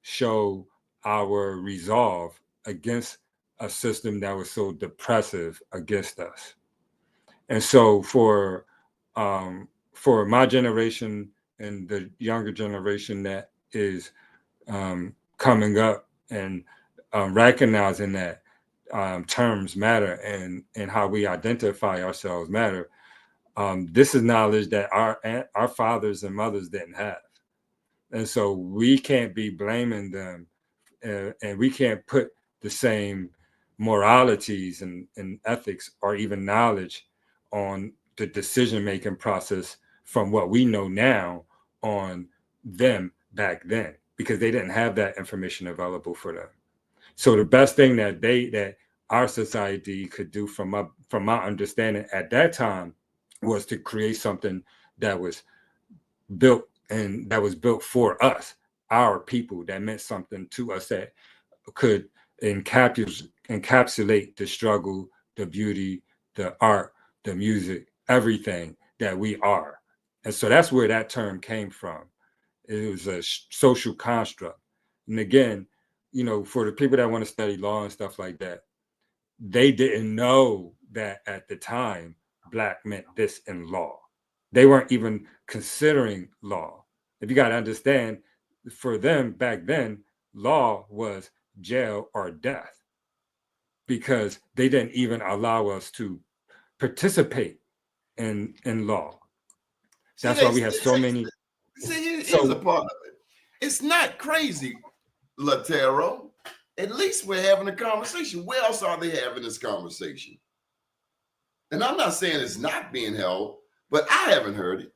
show our resolve against a system that was so depressive against us. And so for my generation and the younger generation that is coming up and recognizing that terms matter and how we identify ourselves matter, this is knowledge that our fathers and mothers didn't have. And so we can't be blaming them, and we can't put the same moralities and ethics or even knowledge on the decision-making process from what we know now on them back then, because they didn't have that information available for them. So the best thing that our society could do from my understanding at that time was to create something that was built for us, our people, that meant something to us, that could encapsulate the struggle, the beauty, the art, the music, everything that we are. And so that's where that term came from. It was a social construct. And again, for the people that want to study law and stuff like that, they didn't know that at the time Black meant this in law. They weren't even considering law. If you got to understand, for them back then, law was jail or death, because they didn't even allow us to participate in law. That's why we have so many. See, here's a part of it. It's not crazy, Latero. At least we're having a conversation. Where else are they having this conversation? And I'm not saying it's not being held, but I haven't heard it.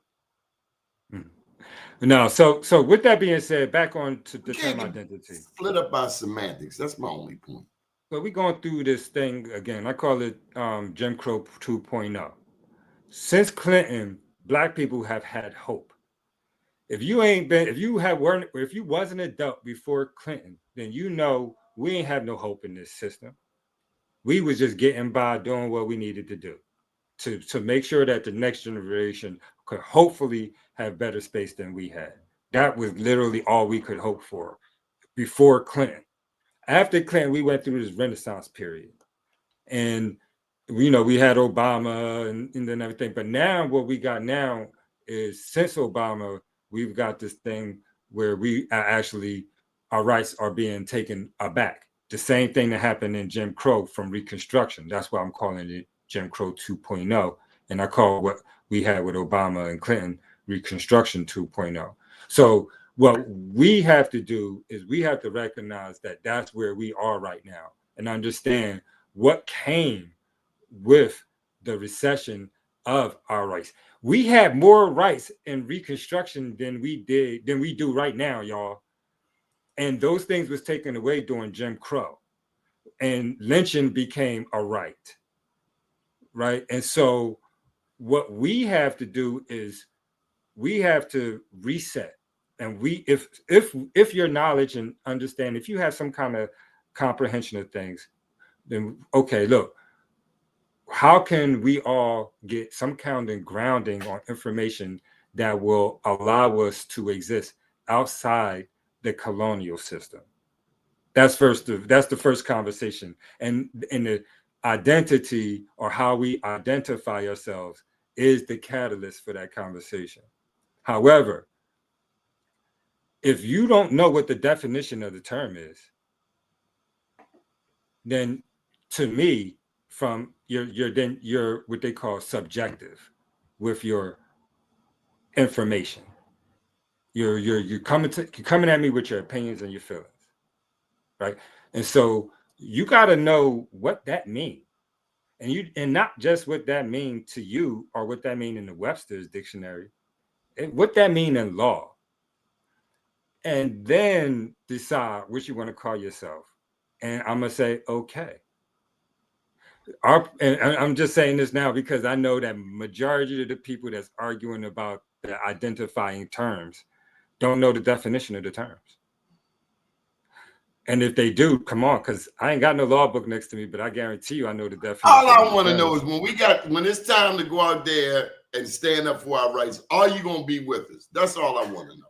No, so with that being said, back on to the term identity. Split up by semantics. That's my only point. So we're going through this thing again. I call it Jim Crow 2.0. Since Clinton, Black people have had hope. If you wasn't an adult before Clinton, then we ain't have no hope in this system. We was just getting by doing what we needed to do to make sure that the next generation could hopefully have better space than we had. That was literally all we could hope for before Clinton. After Clinton, we went through this Renaissance period. And we had Obama and then everything. But now what we got now is, since Obama, we've got this thing where we are actually, our rights are being taken aback. The same thing that happened in Jim Crow from Reconstruction. That's why I'm calling it Jim Crow 2.0. And I call what we had with Obama and Clinton Reconstruction 2.0. So what we have to do is we have to recognize that that's where we are right now and understand what came with the recession of our rights. We had more rights in Reconstruction than we do right now, y'all. And those things was taken away during Jim Crow. And lynching became a right. Right? And so what we have to do is we have to reset. And if your knowledge and understand, if you have some kind of comprehension of things, then okay, look, how can we all get some kind of grounding on information that will allow us to exist outside the colonial system? That's the first conversation. And the identity, or how we identify ourselves, is the catalyst for that conversation. However, if you don't know what the definition of the term is, then to me, from you're what they call subjective with your information. You're coming at me with your opinions and your feelings, right? And so you got to know what that means. and not just what that mean to you or what that mean in the Webster's dictionary, what that mean in law. And then decide what you want to call yourself. And I'm gonna say, okay. And I'm just saying this now because I know that majority of the people that's arguing about the identifying terms don't know the definition of the terms. And if they do, come on, because I ain't got no law book next to me, but I guarantee you I know the definition. All I want to know is when it's time to go out there and stand up for our rights, are you gonna be with us? That's all I want to know.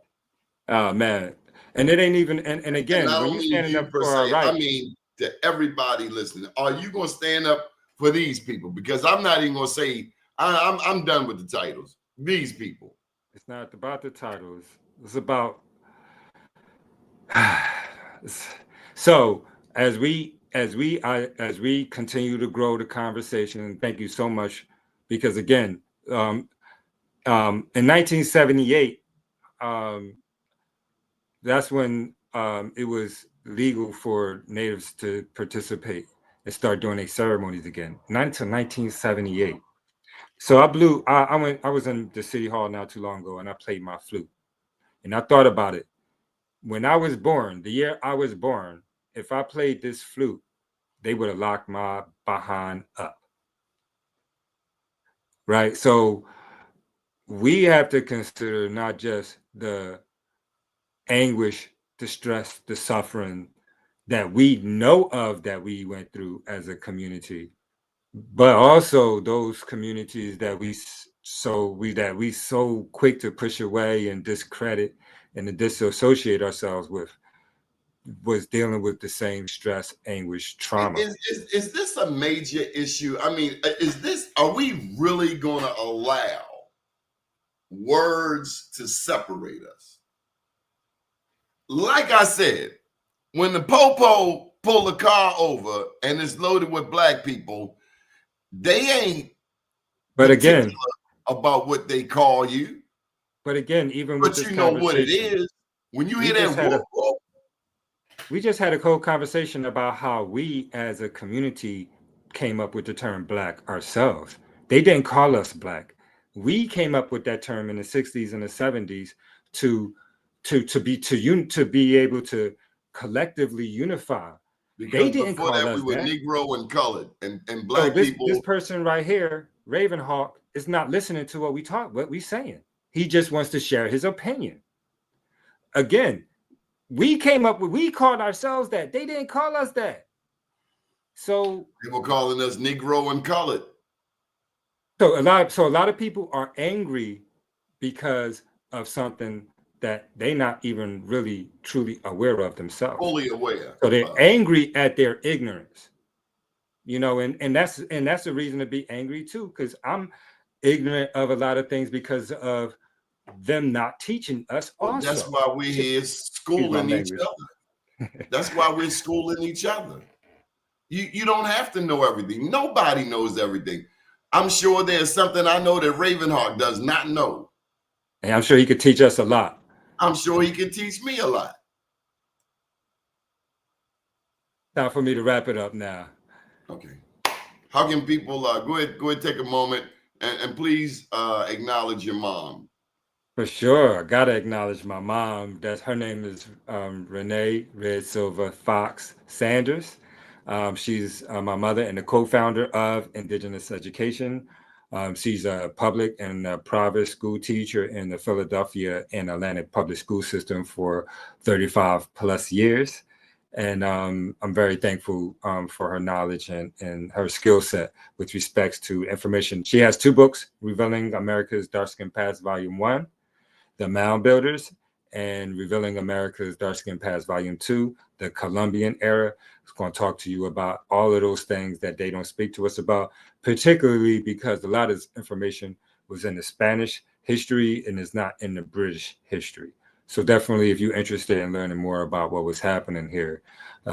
Oh man. And it ain't even and again, when you're standing up for our rights, I mean to everybody listening, are you gonna stand up for these people? Because I'm not even gonna say I'm done with the titles. These people. It's not about the titles. It's about so as we continue to grow the conversation, and thank you so much, because again, in 1978, that's when it was legal for natives to participate and start doing their ceremonies again. Not until 1978. So I was in the city hall not too long ago, and I played my flute, and I thought about it. When I was born, the year I was born, if I played this flute, they would have locked my behind up. Right? So we have to consider not just the anguish, the stress, the suffering that we know of that we went through as a community, but also those communities that we so quick to push away and discredit and to disassociate ourselves with, was dealing with the same stress, anguish, trauma. Is this a major issue? I mean, are we really going to allow words to separate us? Like I said, when the popo pull the car over and it's loaded with black people, they ain't but again about what they call you. But again, even with this you know what it is when you hear that. We just had a whole conversation about how we as a community came up with the term black ourselves. They didn't call us black. We came up with that term in the 60s and the 70s to be able to collectively unify. Because they didn't before call that, us we were that. Negro and colored and black people. This person right here, Ravenhawk, is not listening to what we saying. He just wants to share his opinion. Again, we called ourselves that. They didn't call us that. So they were calling us Negro and colored. So a lot of people are angry because of something that they're not even really truly aware of themselves. Fully aware. So they're angry at their ignorance. You know, and that's a reason to be angry too, because I'm ignorant of a lot of things because of them not teaching us. Also, that's why we're here schooling each other. That's why we're schooling each other. You don't have to know everything. Nobody knows everything. I'm sure there's something I know that Ravenhawk does not know. And I'm sure he could teach us a lot. I'm sure he can teach me a lot. Time for me to wrap it up now. Okay. How can people go ahead, take a moment and please acknowledge your mom? For sure. I gotta acknowledge my mom. Her name is Renee Red Silver Fox Sanders. She's my mother and the co-founder of Indigenous Education. She's a public and a private school teacher in the Philadelphia and Atlantic public school system for 35 plus years. And I'm very thankful for her knowledge and her skill set with respects to information. She has 2 books, Revealing America's Dark-Skinned Past, Volume 1, The Mound Builders, and Revealing America's Dark-Skinned Past, Volume 2, The Columbian Era. It's going to talk to you about all of those things that they don't speak to us about, particularly because a lot of this information was in the Spanish history and is not in the British history. So definitely, if you're interested in learning more about what was happening here,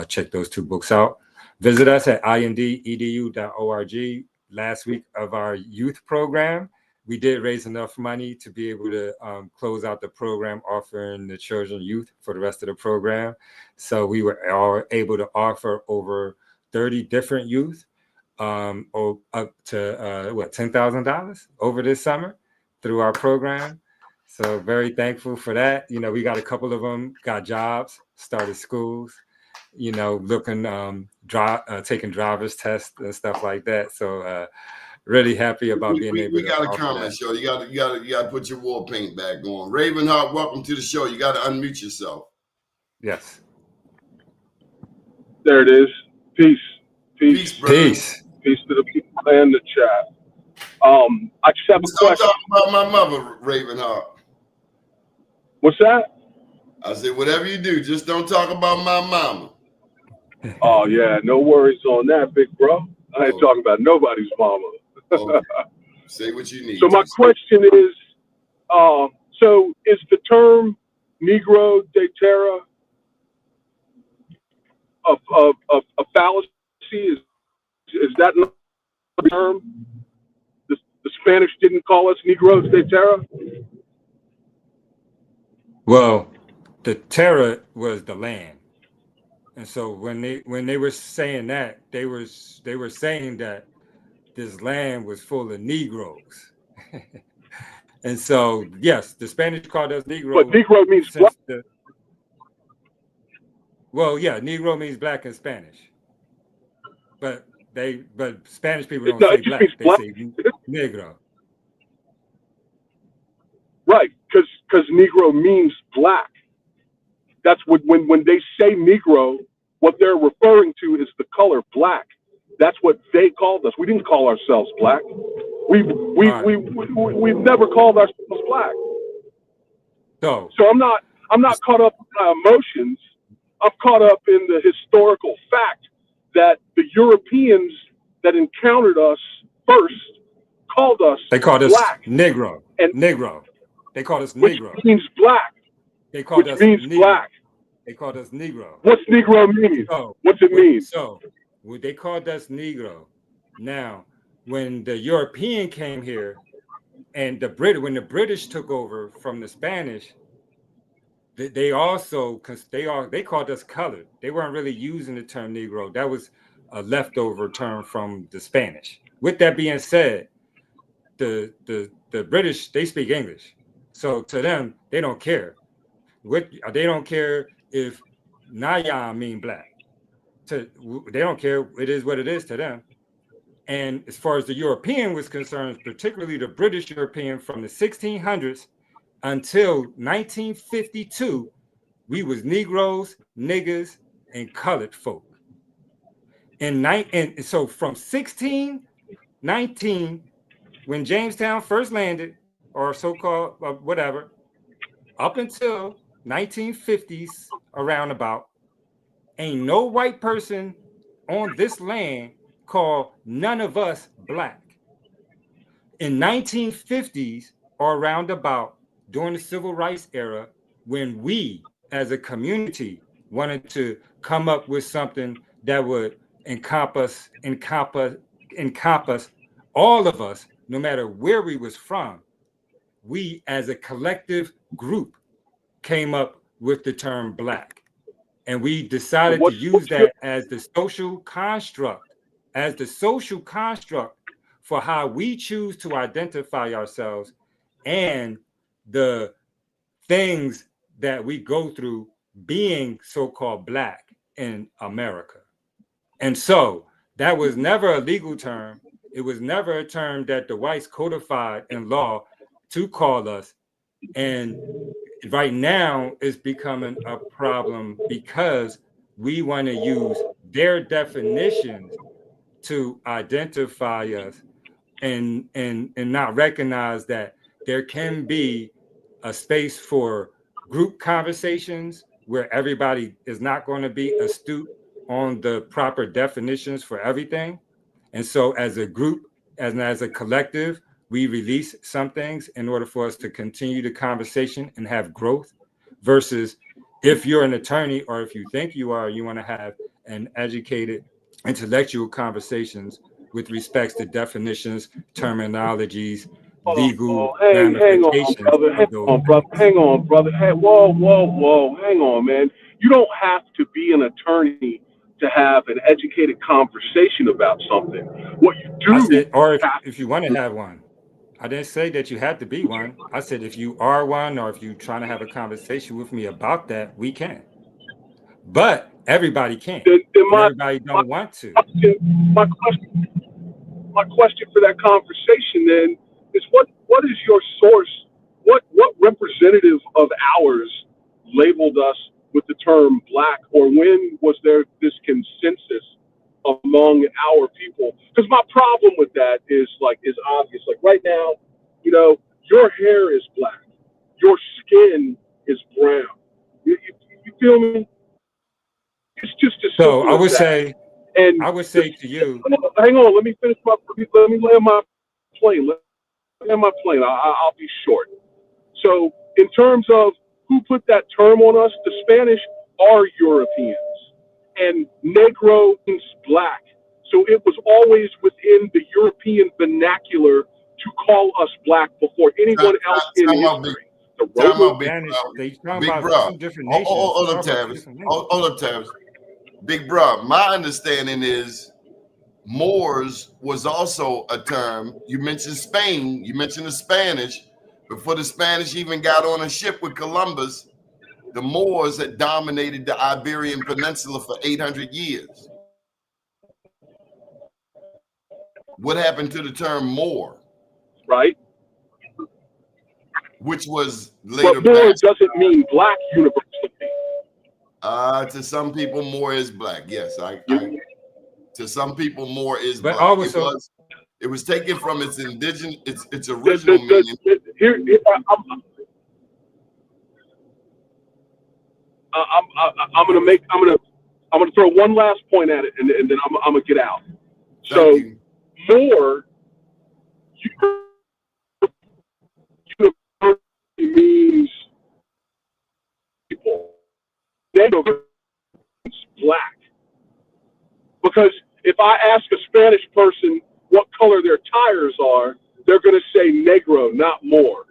check those 2 books out. Visit us at indedu.org. Last week of our youth program, we did raise enough money to be able to close out the program, offering the children youth for the rest of the program. So we were all able to offer over 30 different youth up to what, $10,000 over this summer through our program. So very thankful for that. You know, we got a couple of them got jobs, started schools, you know, looking taking driver's tests and stuff like that. So really happy about being able we to got a offer comment, that. show. You got to put your war paint back on. Ravenheart, welcome to the show. You got to unmute yourself. Yes. There it is. Peace. Peace, brother. Peace. Peace to the people and the chat. I just have a Just don't question. talk about my mother, Ravenheart. What's that? I said, whatever you do, just don't talk about my mama. Oh yeah, no worries on that, big bro. I ain't talking about nobody's mama. Okay. Say what you need. So my question is, so is the term Negro de Terra a fallacy? Is that not the term? The Spanish didn't call us Negros de Terra? Well, the terra was the land. And so when they were saying that, they were saying that this land was full of Negroes. And so, yes, the Spanish called us Negro. But Negro means black. Well, yeah, Negro means black in Spanish. But Spanish people don't say black. They say Negro. Right, because Negro means black. That's what when they say Negro, what they're referring to is the color black. That's what they called us. We didn't call ourselves black. We've never called ourselves black. So I'm not caught up in my emotions. I'm caught up in the historical fact that the Europeans that encountered us first called us black. Negro. And Negro. They called us which Negro. means black. They called which us means Negro. black. They called us Negro. What's Negro mean? What's it mean? So they called us Negro. Now, when the European came here, and when the British took over from the Spanish, they also, because they called us colored. They weren't really using the term Negro. That was a leftover term from the Spanish. With that being said, the British, they speak English. So to them, they don't care. They don't care if Naya mean black. They don't care. It is what it is to them. And as far as the European was concerned, particularly the British European from the 1600s until 1952, we was Negroes, niggas, and colored folk. And so from 1619, when Jamestown first landed, or so-called whatever, up until 1950s, around about, ain't no white person on this land called none of us black. In 1950s, or around about, during the civil rights era, when we as a community wanted to come up with something that would encompass all of us, no matter where we was from, we as a collective group came up with the term black. And we decided to use that as the social construct, for how we choose to identify ourselves and the things that we go through being so-called black in America. And so that was never a legal term. It was never a term that the whites codified in law to call us. And right now it's becoming a problem because we want to use their definitions to identify us and not recognize that there can be a space for group conversations where everybody is not going to be astute on the proper definitions for everything. And so as a group, as a collective, we release some things in order for us to continue the conversation and have growth, versus if you're an attorney or if you think you are, you want to have an educated intellectual conversations with respects to definitions, terminologies, legal ramifications. Hang on, brother. Hey, whoa. Hang on, man. You don't have to be an attorney to have an educated conversation about something. What you do I said, or have if you want to have one. I didn't say that you had to be one. I said if you are one, or if you're trying to have a conversation with me about that, we can. But everybody can't, then and everybody don't want to. my question my question for that conversation then is what is your source? What representative of ours labeled us with the term black, or when was there this consensus among our people? Because my problem with that is obvious. Like right now, your hair is black, your skin is brown. You feel me? It's just as So simple as that. And I would say to you, hang on, let me finish let me land my plane. Let me land my plane. I'll be short. So, in terms of who put that term on us, the Spanish are Europeans, and Negro means black. So it was always within the European vernacular to call us black before anyone else in Time out, history. The time Romans, out, big Spanish, bro. they talking Big about bro. two different Hold, nations. hold, hold up, Talking about two Tavis. different nations. Hold up, Tavis. Big bro. My understanding is Moors was also a term. You mentioned Spain. You mentioned the Spanish. Before the Spanish even got on a ship with Columbus, the Moors had dominated the Iberian Peninsula for 800 years. What happened to the term Moor, right? which was But later more passed? doesn't mean black universally. To some people, Moor is black. Yes, to some people, Moor is But black. also, It was taken from its indigenous, its original The, meaning. here, I'm gonna throw one last point at it, and then I'm gonna get out. Thank So you. more universally means people. Negro means black. Because if I ask a Spanish person what color their tires are, they're gonna say negro, not more.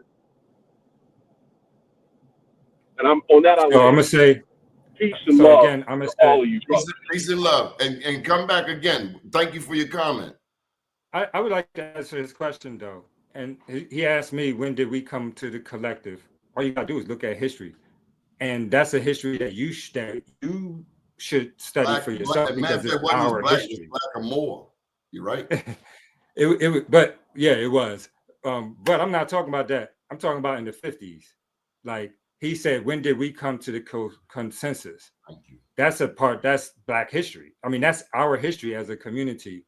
And I'm on that I so I'm gonna land. say, Peace and so love again, I'm gonna to say, all of you brothers. Peace and love, and come back again. Thank you for your comment. I would like to answer his question though. And he asked me, when did we come to the collective? All you gotta do is look at history, and that's a history that you should study Black, for black yourself matter because of it's fact, wasn't just our black, it was history. black or more. You're right. But yeah, it was. But I'm not talking about that. I'm talking about in the 50s. Like he said, when did we come to the consensus? Thank you. That's that's Black history. I mean, that's our history as a community.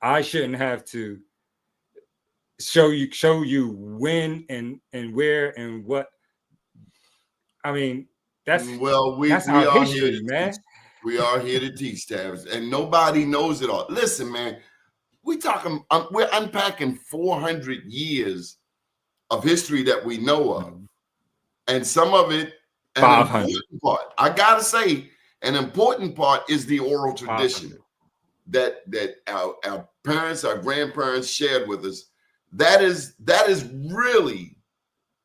I shouldn't have to show you when and where and what. I mean, Well, that's we our are here history, to teach. man. We are here to teach, Tavis, and nobody knows it all. Listen, man, we're unpacking 400 years of history that we know of, and some of it, an 500. important part. I gotta say, an important part is the oral tradition 500. that our parents, our grandparents shared with us. That is really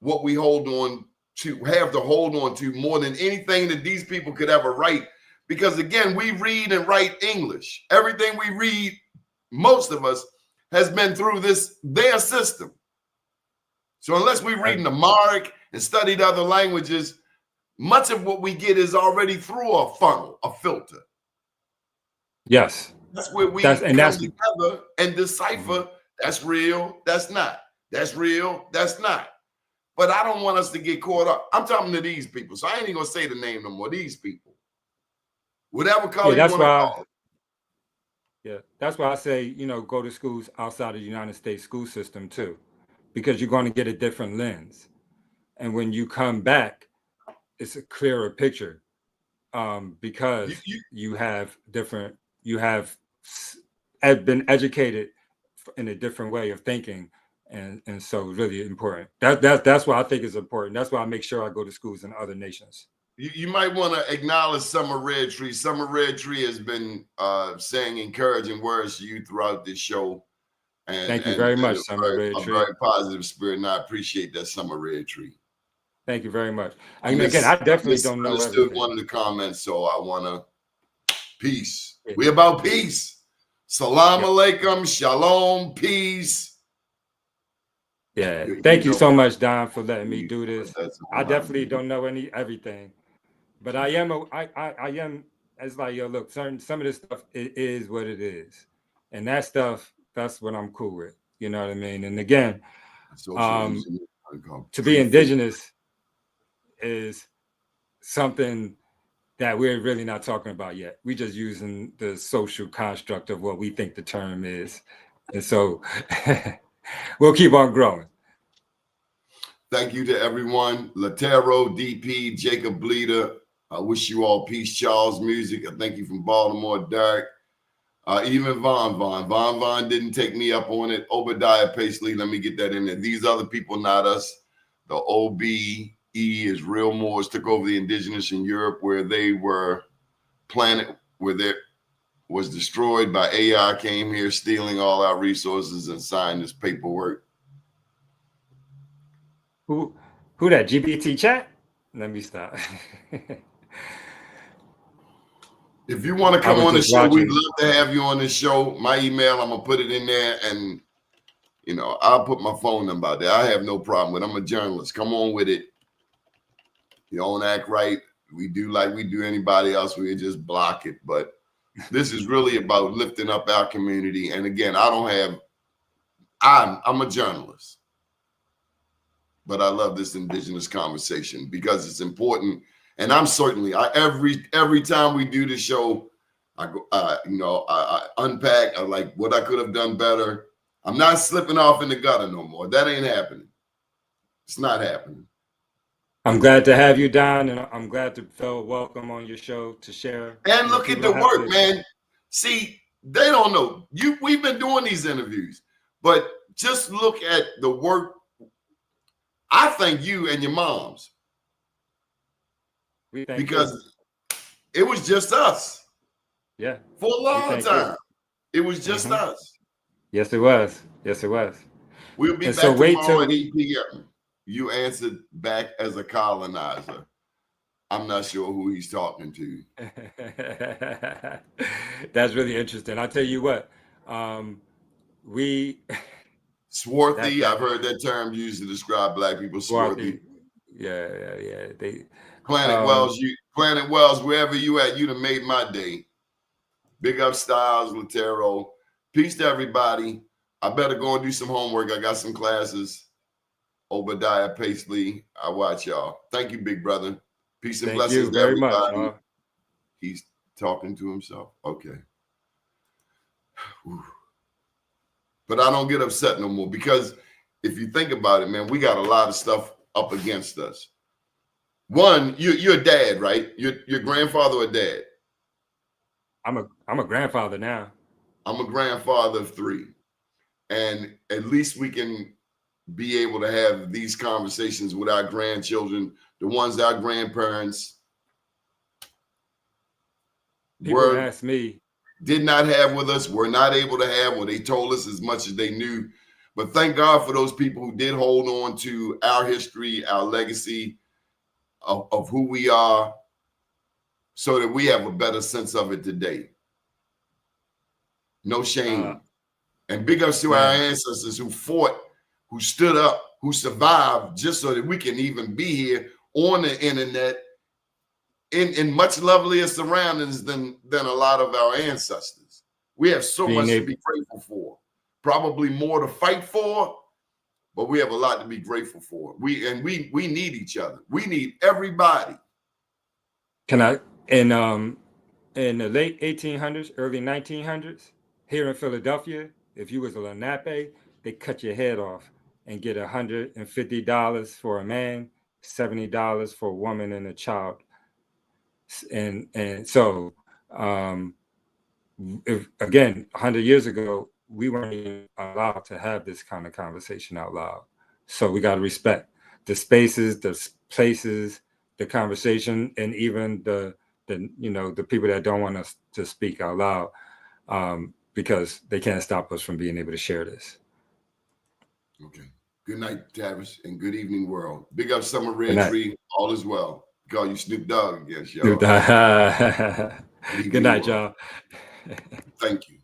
what we have to hold on to more than anything that these people could ever write. Because again, we read and write English. Everything we read, most of us, has been through their system. So unless we read an Amharic and studied other languages, much of what we get is already through a funnel, a filter. Yes. That's where we That's come together and decipher that's real, that's not. That's real, that's not. But I don't want us to get caught up. I'm talking to these people, so I ain't even gonna say the name no more. These people, whatever color you want to call it. Yeah, that's why I say, go to schools outside of the United States school system too, because you're going to get a different lens. And when you come back, it's a clearer picture, because you have been educated in a different way of thinking. And so really important. That's why I think it's important. That's why I make sure I go to schools in other nations. You might want to acknowledge Summer Red Tree. Summer Red Tree has been saying encouraging words to you throughout this show. And thank you very much, Summer Red Tree. A very positive spirit, and I appreciate that, Summer Red Tree. Thank you very much. I mean, again, I definitely don't know everything. everything. One of the comments, so I want to peace. We about peace. Salam Yeah. alaikum, shalom, peace. Yeah. Thank you so much, Don, for letting me do this. That's I definitely don't know everything, but I am it's like, yo, look, some of this stuff, it is what it is. And that stuff, that's what I'm cool with. You know what I mean? And again, to be indigenous is something that we're really not talking about yet. We're just using the social construct of what we think the term is. And so we'll keep on growing. Thank you to everyone. Latero, DP, Jacob Bleeder. I wish you all peace. Charles Music. I thank you from Baltimore, Derek. Even Von didn't take me up on it. Obadiah Paisley, let me get that in there. These other people, not us. The OBE is Real Moors took over the indigenous in Europe, where they were planted, where there was destroyed by AI, came here stealing all our resources and signed this paperwork. Who that GBT chat? Let me stop. If you want to come on the show, we'd love to have you on the show. My email, I'm gonna put it in there, and you know, I'll put my phone number out there. I have no problem with it. I'm a journalist. Come on with it. You don't act right. We do like we do anybody else. We just block it. But this is really about lifting up our community. And again, I'm a journalist, but I love this indigenous conversation because it's important. And I'm certainly, every time we do the show, I go, I unpack, like what I could have done better. I'm not slipping off in the gutter no more. That ain't happening. It's not happening. I'm glad to have you, Don, and I'm glad to feel welcome on your show to share. And look at the work, man. See, they don't know. We've been doing these interviews, but just look at the work. I thank you and your moms. Because it was just us. Yeah. For a long time. It was just us. Yes, it was. Yes, it was. We'll be back tomorrow at 8 p.m. You answered back as a colonizer. I'm not sure who he's talking to. That's really interesting. I'll tell you what. Swarthy, I've heard that term used to describe black people. Swarthy. Yeah. Planet Wells, wherever you at, you done made my day. Big up Styles, Latero. Peace to everybody. I better go and do some homework. I got some classes. Obadiah Paisley, I watch y'all. Thank you, big brother. Peace and blessings to everybody. Much, he's talking to himself. Okay. But I don't get upset no more because if you think about it, man, we got a lot of stuff up against us. One, you're a dad, right? Your grandfather or dad? I'm a grandfather now. I'm a grandfather of 3. And at least we can be able to have these conversations with our grandchildren, the ones that our grandparents did not have with us, were not able to have, or they told us as much as they knew. But thank God for those people who did hold on to our history, our legacy of who we are, so that we have a better sense of it today. No shame. And big ups to our ancestors who fought, who stood up, who survived, just so that we can even be here on the internet in much lovelier surroundings than a lot of our ancestors. We have so much to be grateful for. Probably more to fight for, but we have a lot to be grateful for. We need each other. We need everybody. In the late 1800s, early 1900s, here in Philadelphia, if you was a Lenape, they cut your head off and get $150 for a man, $70 for a woman and a child. And so, again, 100 years ago, we weren't even allowed to have this kind of conversation out loud. So we got to respect the spaces, the places, the conversation, and even the people that don't want us to speak out loud, because they can't stop us from being able to share this. Okay. Good night, Tavis, and good evening, world. Big up Summer Red Tree. All is well. Call you Snoop Dogg again, y'all. Good night, y'all. Thank you.